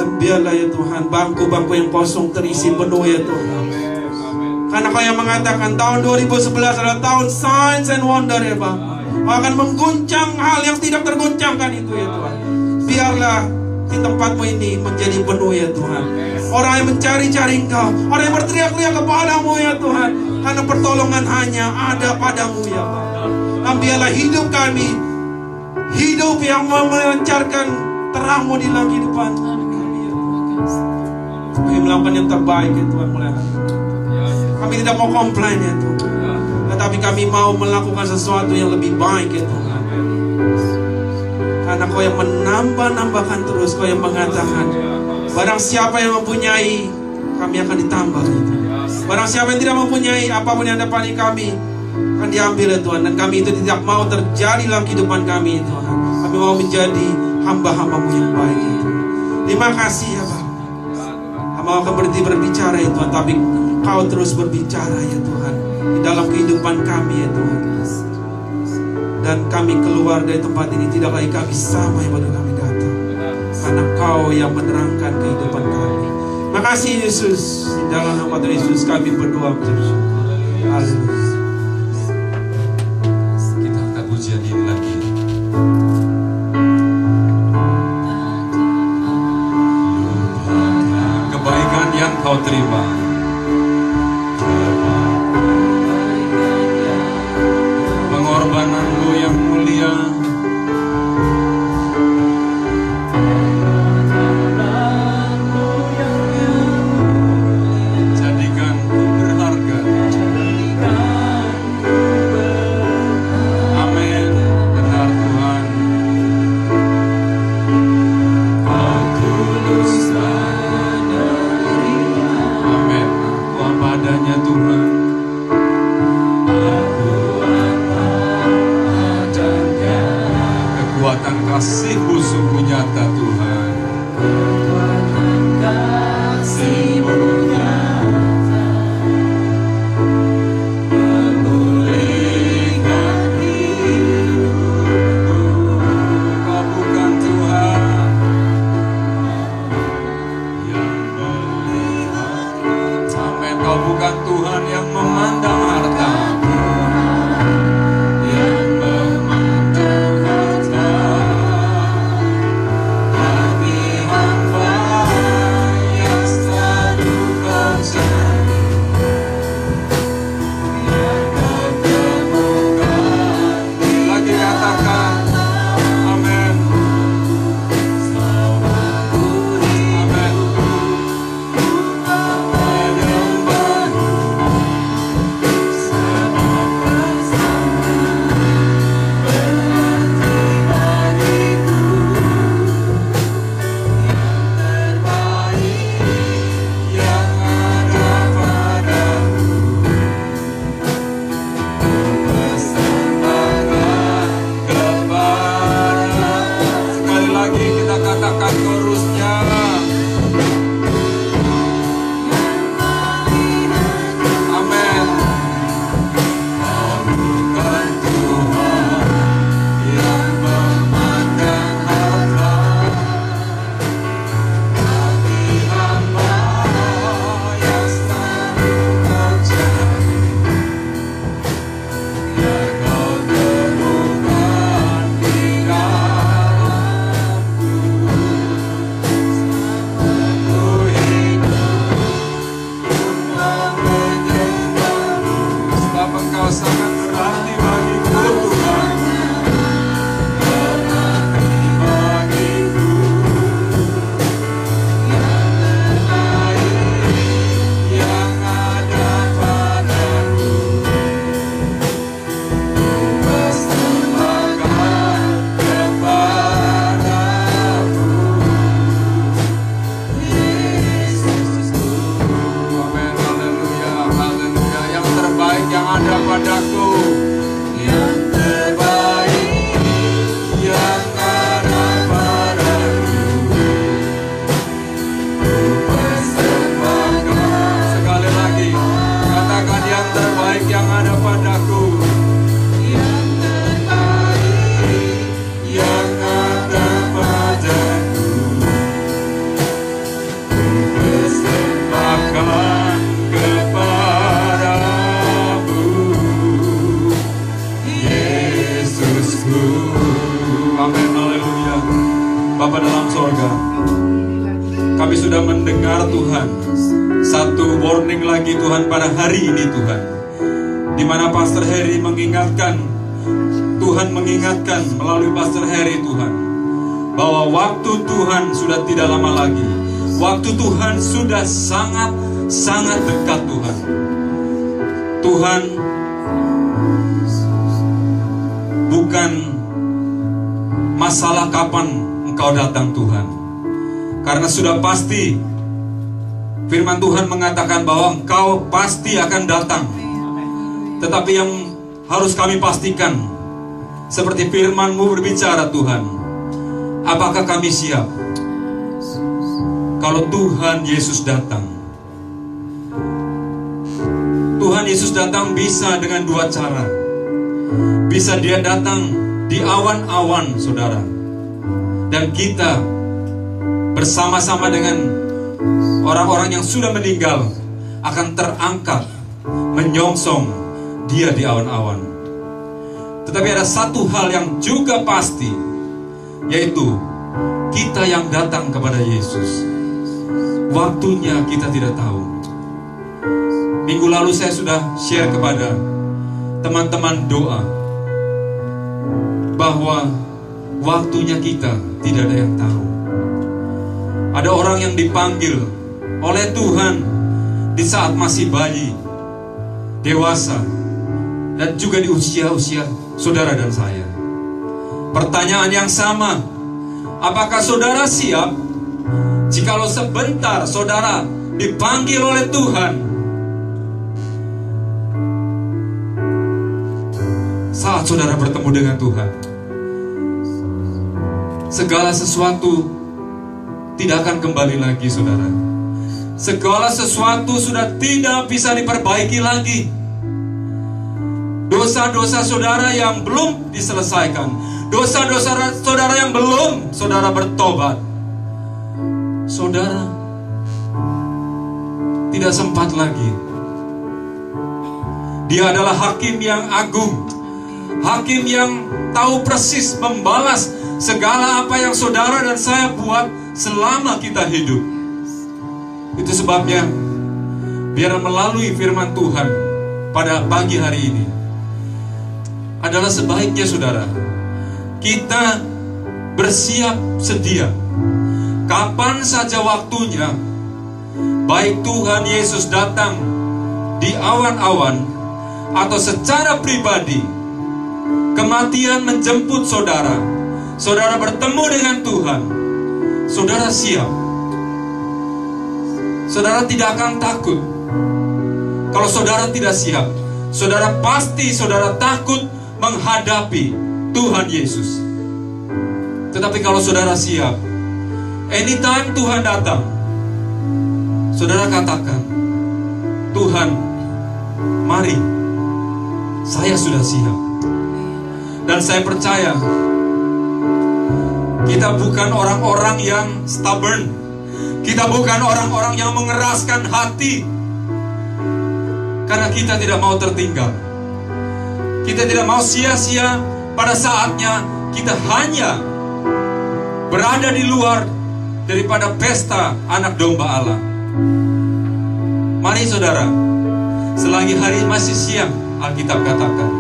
Dan biarlah ya Tuhan, bangku-bangku yang kosong terisi penuh ya Tuhan. Karena Kau yang mengatakan tahun 2011 adalah tahun signs and wonder ya Bapa. Kau akan mengguncang hal yang tidak terguncangkan itu ya Tuhan. Biarlah di tempatmu ini menjadi penuh ya Tuhan. Orang yang mencari-cari Engkau, orang yang berteriak-teriak kepadamu ya Tuhan, karena pertolongan hanya ada padamu ya Bapa. Dan biarlah hidup kami, hidup yang memancarkan terang-Mu di dalam kehidupan kami ya Tuhan. Kami melakukan yang terbaik ya Tuhan mulai hari ini. Kami tidak mau komplain ya Tuhan, tetapi kami mau melakukan sesuatu yang lebih baik ya Tuhan. Karena Kau yang menambah-nambahkan terus, Kau yang mengatakan barang siapa yang mempunyai, kami akan ditambah ya Tuhan. Barang siapa yang tidak mempunyai, apapun yang ada pada kami akan diambil ya Tuhan. Dan kami itu tidak mau terjadi dalam kehidupan kami ya Tuhan. Kami mau menjadi hamba-hamba-Mu yang baik ya Tuhan. Terima kasih ya Bapak. Kami mau akan berhenti berbicara ya Tuhan, tapi Kau terus berbicara ya Tuhan di dalam kehidupan kami ya Tuhan. Dan kami keluar dari tempat ini tidak lagi kami sama yang pada kami datang, karena Kau yang menerangkan kehidupan kami. Makasih Yesus, di dalam nama Tuhan Yesus kami berdoa bersyukur. Haleluya. Kita angkat pujian ini lagi. Kebaikan yang Kau terima, pengorbanan-Mu yang mulia, jadikanku berharga. Amin. Benar Tuhan. Kau tulus dan menerima. Amin. Aku apa adanya Tuhan. Kekuatan kasih-Mu sungguh nyata Tuhan. Kekuatan kasih-Mu nyata, memulihkan hidupku. Kau bukan Tuhan yang melihat kita. Amin. Kau bukan Tuhan yang memandang harta. Hamba Bapa dalam sorga, kami sudah mendengar Tuhan satu warning lagi Tuhan pada hari ini Tuhan, di mana Pastor Heri mengingatkan, Tuhan mengingatkan melalui Pastor Heri Tuhan, bahwa waktu Tuhan sudah tidak lama lagi. Waktu Tuhan sudah sangat dekat Tuhan. Tuhan bukan masalah kapan Engkau datang Tuhan, karena sudah pasti firman Tuhan mengatakan bahwa Engkau pasti akan datang. Tetapi yang harus kami pastikan, seperti firman-Mu berbicara Tuhan, apakah kami siap kalau Tuhan Yesus datang? Tuhan Yesus datang bisa dengan dua cara. Bisa Dia datang di awan-awan, saudara, dan kita bersama-sama dengan orang-orang yang sudah meninggal akan terangkat menyongsong Dia di awan-awan. Tetapi ada satu hal yang juga pasti, yaitu kita yang datang kepada Yesus, waktunya kita tidak tahu. Minggu lalu saya sudah share kepada teman-teman doa bahwa waktunya kita tidak ada yang tahu. Ada orang yang dipanggil oleh Tuhan di saat masih bayi, dewasa, dan juga di usia-usia saudara dan saya. Pertanyaan yang sama, apakah saudara siap jikalau sebentar saudara dipanggil oleh Tuhan saat saudara bertemu dengan Tuhan? Segala sesuatu tidak akan kembali lagi, saudara. Segala sesuatu sudah tidak bisa diperbaiki lagi. Dosa-dosa saudara yang belum diselesaikan, dosa-dosa saudara yang belum saudara bertobat, saudara tidak sempat lagi. Dia adalah hakim yang agung, hakim yang tahu persis membalas segala apa yang saudara dan saya buat selama kita hidup. Itu sebabnya biar melalui firman Tuhan pada pagi hari ini adalah sebaiknya saudara kita bersiap sedia. Kapan saja waktunya, baik Tuhan Yesus datang di awan-awan atau secara pribadi, kematian menjemput saudara, saudara bertemu dengan Tuhan, saudara siap. Saudara tidak akan takut. Kalau saudara tidak siap, saudara pasti saudara takut menghadapi Tuhan Yesus. Tetapi kalau saudara siap, anytime Tuhan datang, saudara katakan, Tuhan, mari, saya sudah siap. Dan saya percaya kita bukan orang-orang yang stubborn. Kita bukan orang-orang yang mengeraskan hati, karena kita tidak mau tertinggal. Kita tidak mau sia-sia pada saatnya kita hanya berada di luar daripada pesta anak domba Allah. Mari saudara, selagi hari masih siang, Alkitab katakan,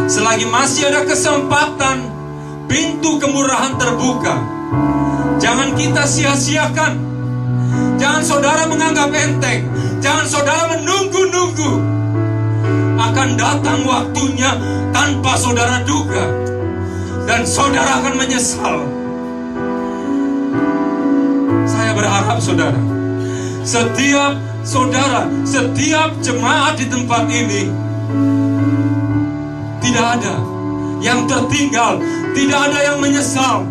selagi masih ada kesempatan, pintu kemurahan terbuka, jangan kita sia-siakan. Jangan saudara menganggap enteng. Jangan saudara menunggu-nunggu. Akan datang waktunya tanpa saudara duga, dan saudara akan menyesal. Saya berharap saudara, setiap saudara, setiap jemaat di tempat ini, tidak ada yang tertinggal, tidak ada yang menyesal.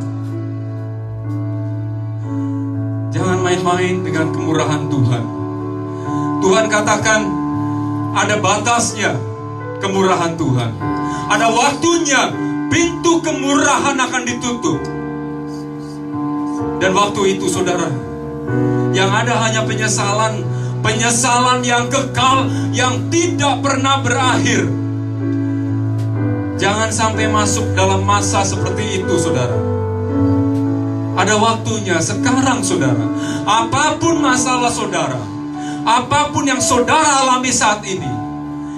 Jangan main-main dengan kemurahan Tuhan. Tuhan katakan ada batasnya kemurahan Tuhan. Ada waktunya pintu kemurahan akan ditutup. Dan waktu itu saudara, yang ada hanya penyesalan, penyesalan yang kekal, yang tidak pernah berakhir. Jangan sampai masuk dalam masa seperti itu saudara. Ada waktunya sekarang saudara. Apapun masalah saudara, apapun yang saudara alami saat ini,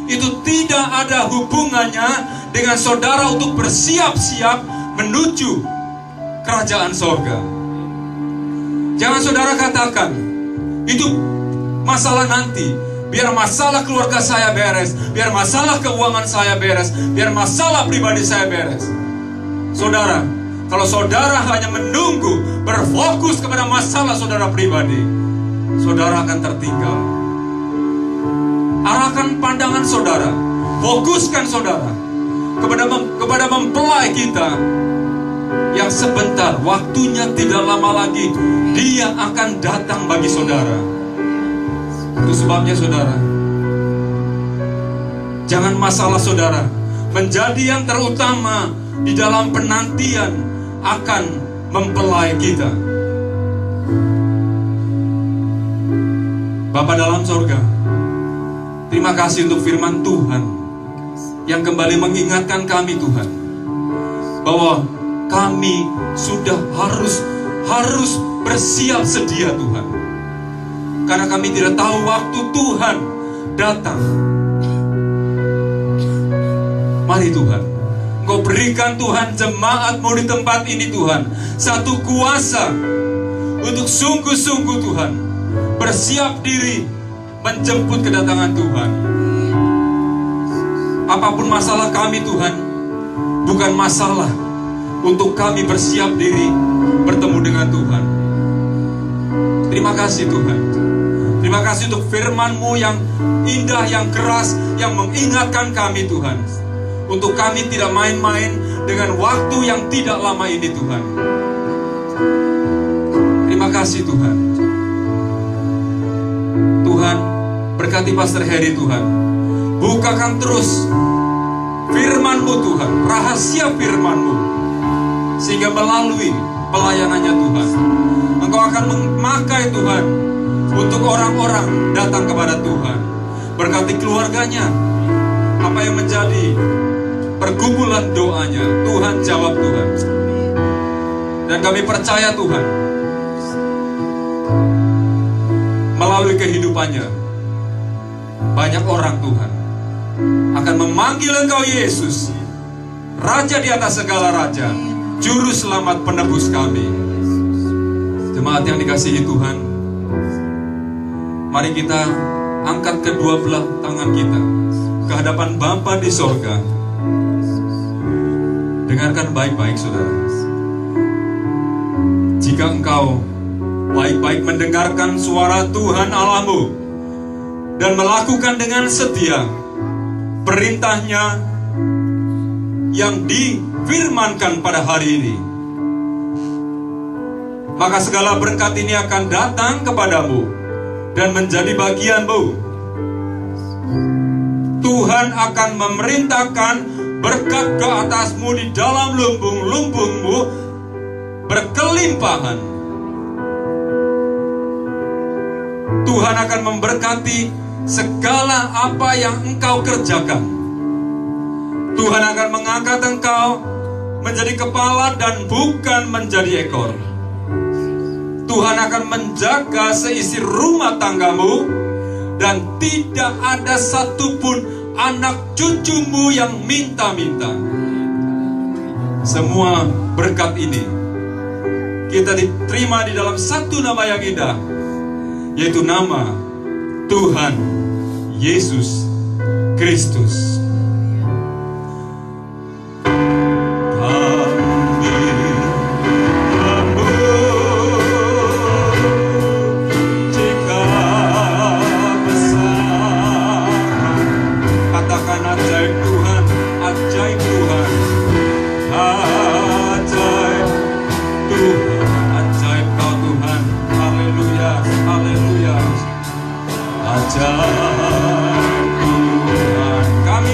itu tidak ada hubungannya dengan saudara untuk bersiap-siap menuju kerajaan sorga. Jangan saudara katakan, itu masalah nanti. Biar masalah keluarga saya beres, biar masalah keuangan saya beres, biar masalah pribadi saya beres. Saudara, kalau saudara hanya menunggu, berfokus kepada masalah saudara pribadi, saudara akan tertinggal. Arahkan pandangan saudara, fokuskan saudara kepada mempelai kita yang sebentar, waktunya tidak lama lagi, dia akan datang bagi saudara. Itu sebabnya saudara, jangan masalah saudara menjadi yang terutama di dalam penantian akan mempelai kita. Bapa dalam sorga, terima kasih untuk firman Tuhan yang kembali mengingatkan kami Tuhan, bahwa kami sudah harus bersiap sedia Tuhan, karena kami tidak tahu waktu Tuhan datang. Mari Tuhan, Engkau berikan Tuhan jemaat-Mu di tempat ini Tuhan, satu kuasa untuk sungguh-sungguh Tuhan bersiap diri menjemput kedatangan Tuhan. Apapun masalah kami Tuhan, bukan masalah untuk kami bersiap diri bertemu dengan Tuhan. Terima kasih Tuhan. Terima kasih untuk firman-Mu yang indah, yang keras, yang mengingatkan kami Tuhan, untuk kami tidak main-main dengan waktu yang tidak lama ini Tuhan. Terima kasih Tuhan. Tuhan, berkati Pastor Heri Tuhan. Bukakan terus firman-Mu Tuhan, rahasia firman-Mu, sehingga melalui pelayanannya Tuhan, Engkau akan memakai Tuhan untuk orang-orang datang kepada Tuhan. Berkati keluarganya, apa yang menjadi pergumulan doanya, Tuhan jawab Tuhan. Dan kami percaya Tuhan, melalui kehidupannya, banyak orang Tuhan akan memanggil Engkau Yesus, Raja di atas segala raja, Juru Selamat penebus kami. Jemaat yang dikasihi Tuhan, mari kita angkat kedua belah tangan kita ke hadapan Bapa di sorga. Dengarkan baik-baik saudara. Jika engkau baik-baik mendengarkan suara Tuhan Allahmu dan melakukan dengan setia perintahnya yang difirmankan pada hari ini, maka segala berkat ini akan datang kepadamu dan menjadi bagianmu. Tuhan akan memerintahkan berkat ke atasmu di dalam lumbung-lumbungmu berkelimpahan. Tuhan akan memberkati segala apa yang engkau kerjakan. Tuhan akan mengangkat engkau menjadi kepala dan bukan menjadi ekor. Tuhan akan menjaga seisi rumah tanggamu, dan tidak ada satupun anak cucumu yang minta-minta. Semua berkat ini kita diterima di dalam satu nama yang indah, yaitu nama Tuhan Yesus Kristus. Tuhan, kami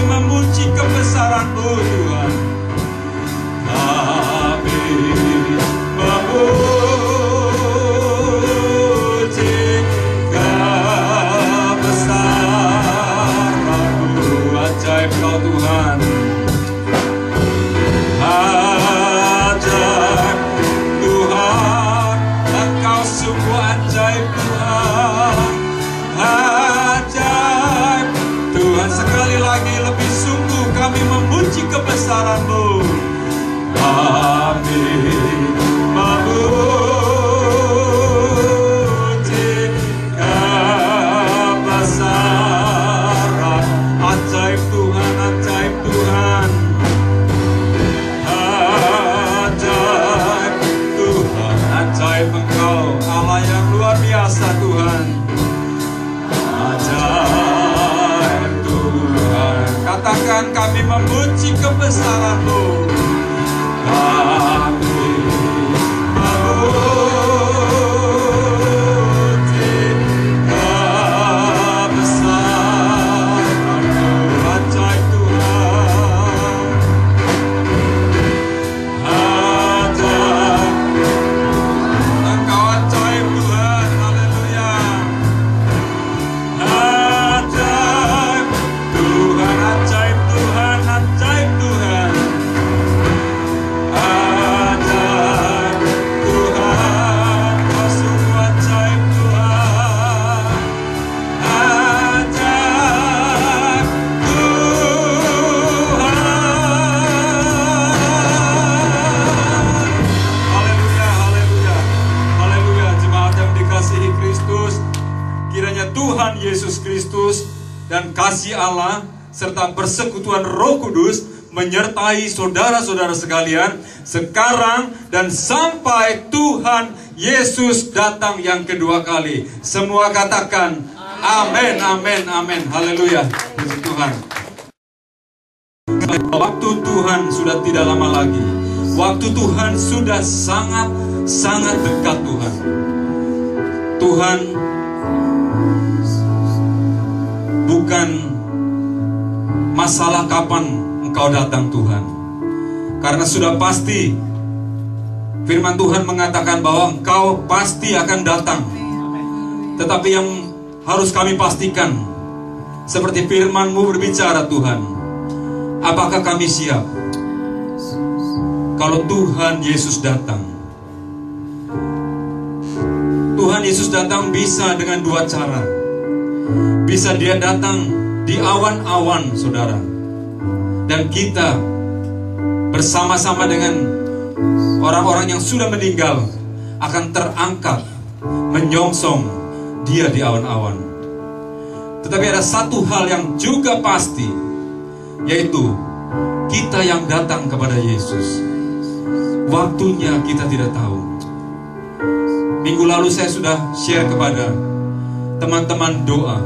Yesus Kristus dan kasih Allah serta persekutuan Roh Kudus menyertai saudara-saudara sekalian sekarang dan sampai Tuhan Yesus datang yang kedua kali. Semua katakan amin, amin, amin. Haleluya. Puji Tuhan. Waktu Tuhan sudah tidak lama lagi. Waktu Tuhan sudah sangat dekat Tuhan. Tuhan bukan masalah kapan Engkau datang Tuhan, karena sudah pasti firman Tuhan mengatakan bahwa Engkau pasti akan datang. Tetapi yang harus kami pastikan, seperti firman-Mu berbicara Tuhan, apakah kami siap kalau Tuhan Yesus datang? Tuhan Yesus datang bisa dengan dua cara. Bisa Dia datang di awan-awan, saudara, dan kita bersama-sama dengan orang-orang yang sudah meninggal akan terangkat menyongsong Dia di awan-awan. Tetapi ada satu hal yang juga pasti, yaitu kita yang datang kepada Yesus, waktunya kita tidak tahu. Minggu lalu saya sudah share kepada teman-teman doa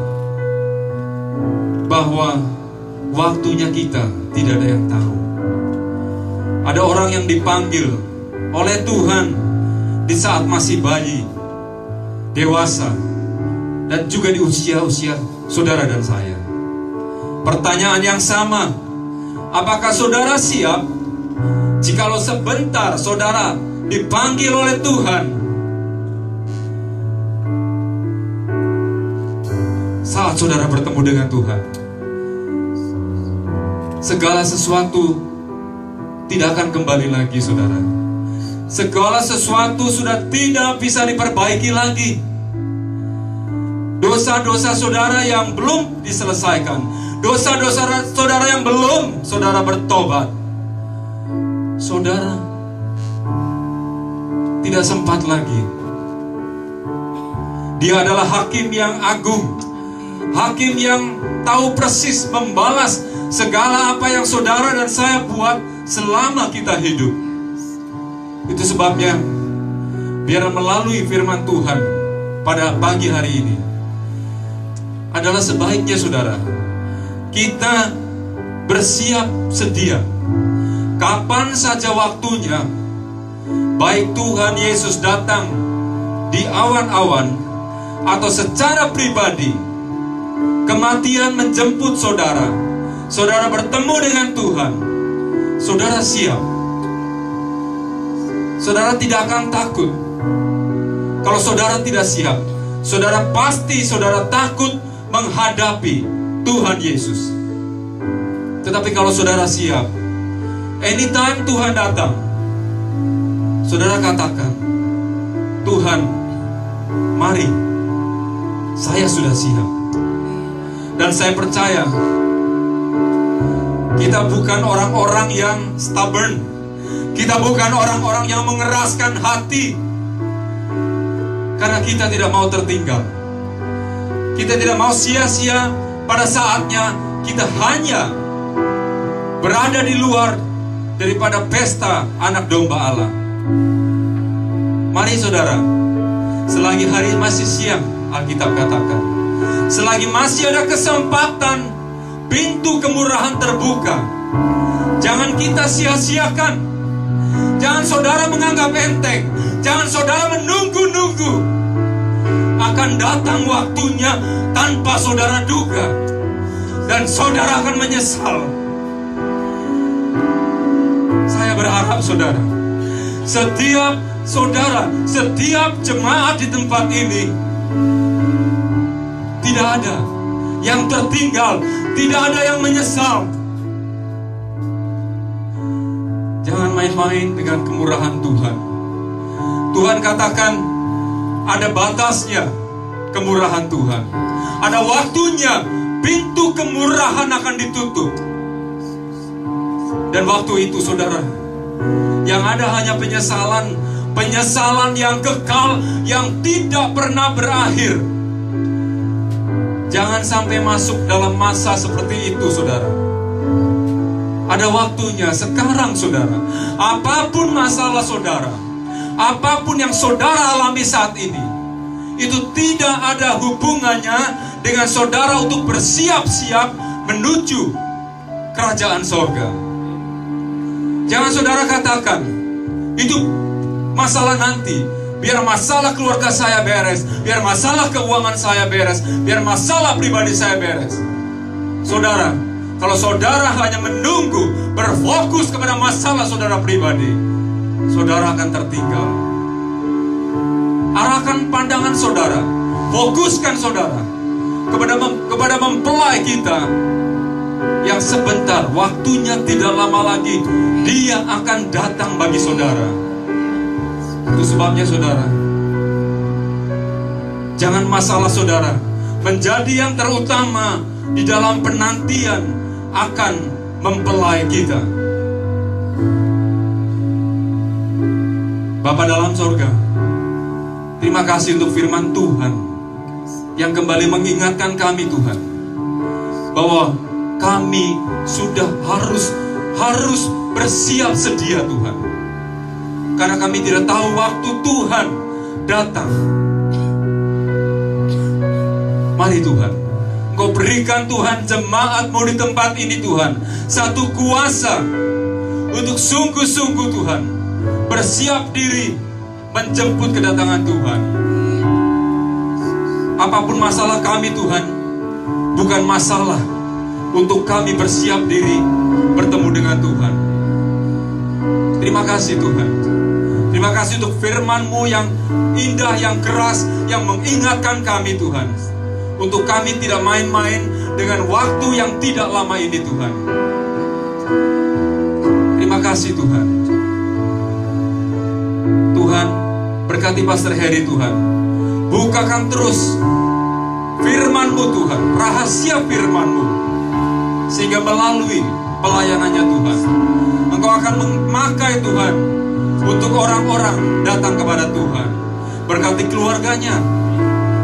bahwa waktunya kita tidak ada yang tahu. Ada orang yang dipanggil oleh Tuhan di saat masih bayi, dewasa, dan juga di usia-usia saudara dan saya. Pertanyaan yang sama, apakah saudara siap jikalau sebentar saudara dipanggil oleh Tuhan saat saudara bertemu dengan Tuhan? Segala sesuatu tidak akan kembali lagi, saudara. Segala sesuatu sudah tidak bisa diperbaiki lagi. Dosa-dosa saudara yang belum diselesaikan, dosa-dosa saudara yang belum saudara bertobat, saudara tidak sempat lagi. Dia adalah hakim yang agung, hakim yang tahu persis membalas segala apa yang saudara dan saya buat selama kita hidup. Itu sebabnya biar melalui firman Tuhan pada pagi hari ini adalah sebaiknya saudara kita bersiap sedia. Kapan saja waktunya, baik Tuhan Yesus datang di awan-awan atau secara pribadi, kematian menjemput saudara, saudara bertemu dengan Tuhan, saudara siap. Saudara tidak akan takut. Kalau saudara tidak siap, saudara pasti saudara takut menghadapi Tuhan Yesus. Tetapi kalau saudara siap, anytime Tuhan datang, saudara katakan, Tuhan, mari, saya sudah siap. Dan saya percaya kita bukan orang-orang yang stubborn. Kita bukan orang-orang yang mengeraskan hati, karena kita tidak mau tertinggal. Kita tidak mau sia-sia pada saatnya kita hanya berada di luar daripada pesta anak domba Allah. Mari saudara, selagi hari masih siang, Alkitab katakan, selagi masih ada kesempatan, pintu kemurahan terbuka, jangan kita sia-siakan. Jangan saudara menganggap enteng. Jangan saudara menunggu-nunggu. Akan datang waktunya tanpa saudara duga, dan saudara akan menyesal. Saya berharap saudara, setiap saudara, setiap jemaat di tempat ini, tidak ada yang tertinggal, tidak ada yang menyesal. Jangan main-main dengan kemurahan Tuhan. Tuhan katakan ada batasnya kemurahan Tuhan. Ada waktunya pintu kemurahan akan ditutup. Dan waktu itu saudara, yang ada hanya penyesalan, penyesalan yang kekal, yang tidak pernah berakhir. Jangan sampai masuk dalam masa seperti itu, saudara. Ada waktunya sekarang, saudara. Apapun masalah saudara, apapun yang saudara alami saat ini, itu tidak ada hubungannya dengan saudara untuk bersiap-siap menuju kerajaan sorga. Jangan saudara katakan, itu masalah nanti. Biar masalah keluarga saya beres, biar masalah keuangan saya beres, biar masalah pribadi saya beres. Saudara, kalau saudara hanya menunggu, berfokus kepada masalah saudara pribadi, saudara akan tertinggal. Arahkan pandangan saudara, fokuskan saudara kepada mempelai kita yang sebentar, waktunya tidak lama lagi, dia akan datang bagi saudara. Itu sebabnya saudara, jangan masalah saudara menjadi yang terutama di dalam penantian akan mempelai kita. Bapa dalam sorga, terima kasih untuk firman Tuhan yang kembali mengingatkan kami, Tuhan, bahwa kami sudah harus bersiap sedia, Tuhan. Karena kami tidak tahu waktu Tuhan datang. Mari Tuhan, Engkau berikan Tuhan jemaat-Mu di tempat ini, Tuhan, satu kuasa untuk sungguh-sungguh Tuhan bersiap diri menjemput kedatangan Tuhan. Apapun masalah kami, Tuhan, bukan masalah untuk kami bersiap diri bertemu dengan Tuhan. Terima kasih Tuhan. Terima kasih untuk firman-Mu yang indah, yang keras, yang mengingatkan kami, Tuhan, untuk kami tidak main-main dengan waktu yang tidak lama ini, Tuhan. Terima kasih Tuhan. Tuhan, berkati Pastor Heri, Tuhan. Bukakan terus firman-Mu, Tuhan, rahasia firman-Mu, sehingga melalui pelayanannya, Tuhan, Engkau akan memakai, Tuhan, untuk orang-orang datang kepada Tuhan. Berkati keluarganya,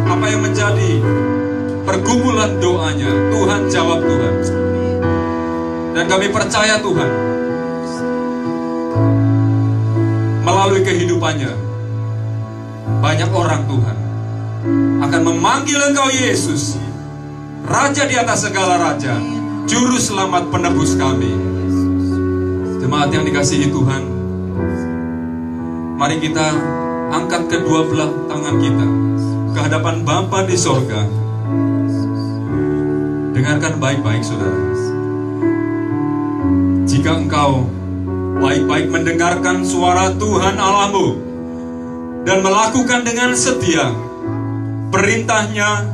apa yang menjadi pergumulan doanya, Tuhan jawab, Tuhan. Dan kami percaya, Tuhan, melalui kehidupannya, banyak orang, Tuhan, akan memanggil Engkau Yesus, Raja di atas segala raja, Juru Selamat penebus kami. Jemaat yang dikasihi Tuhan, mari kita angkat kedua belah tangan kita ke hadapan Bapa di sorga. Dengarkan baik-baik, saudara. Jika engkau baik-baik mendengarkan suara Tuhan Allahmu dan melakukan dengan setia perintahnya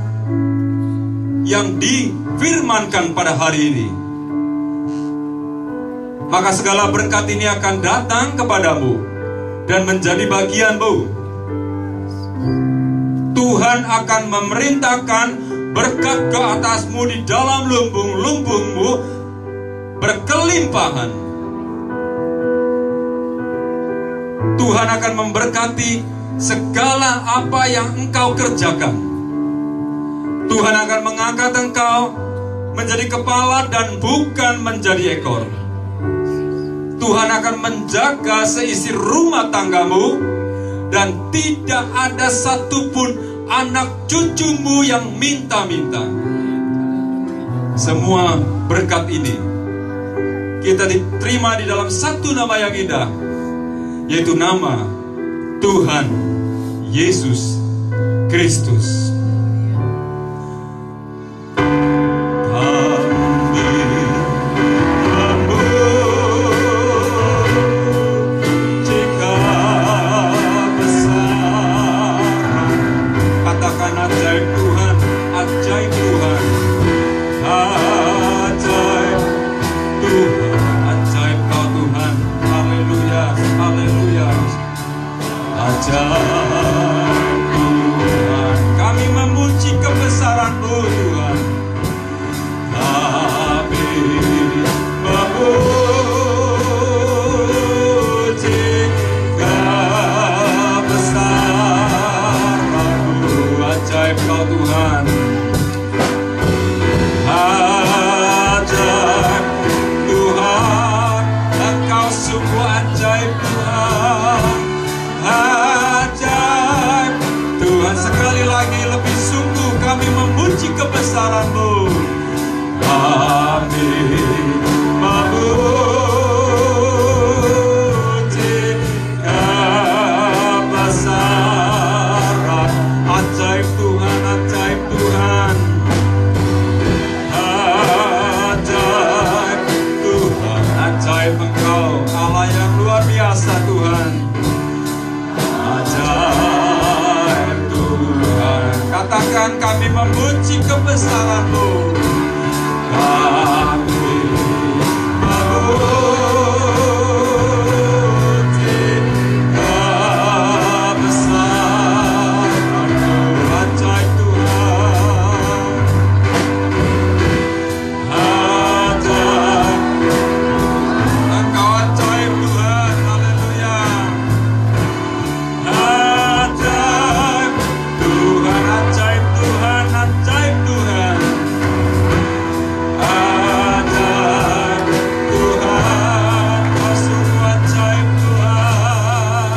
yang difirmankan pada hari ini, maka segala berkat ini akan datang kepadamu dan menjadi bagianmu. Tuhan akan memerintahkan berkat ke atasmu di dalam lumbung-lumbungmu berkelimpahan. Tuhan akan memberkati segala apa yang engkau kerjakan. Tuhan akan mengangkat engkau menjadi kepala dan bukan menjadi ekor. Tuhan akan menjaga seisi rumah tanggamu, dan tidak ada satupun anak cucumu yang minta-minta. Semua berkat ini kita diterima di dalam satu nama yang indah, yaitu nama Tuhan Yesus Kristus. sekali lagi lebih sungguh kami memuji kebesaran-Mu. Kami memuji kebesaran. Ajaib Tuhan, ajaib Tuhan. Ajaib Tuhan, ajaib Engkau, Allah yang luar biasa Tuhan. Ajaib Tuhan. Katakan kami memuji kebesaran-Mu. Kami memuji kebesaran-Mu. Ajaib Tuhan. Ajaib. Engkau ajaib Tuhan. Haleluya. Ajaib Tuhan, ajaib Tuhan, ajaib Tuhan. Ajaib Tuhan, kau sungguh ajaib Tuhan.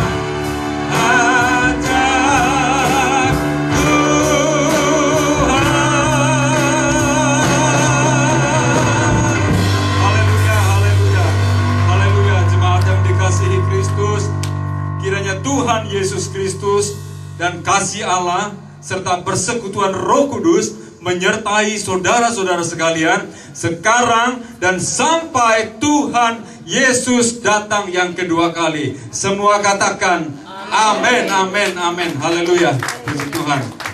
Ajaib Tuhan. Haleluya, haleluya, haleluya. Jemaat yang dikasihi Kristus, kiranya Tuhan Yesus Kristus dan kasih Allah serta persekutuan Roh Kudus menyertai saudara-saudara sekalian sekarang dan sampai Tuhan Yesus datang yang kedua kali. Semua katakan amin, amin, amin. Haleluya. Puji Tuhan.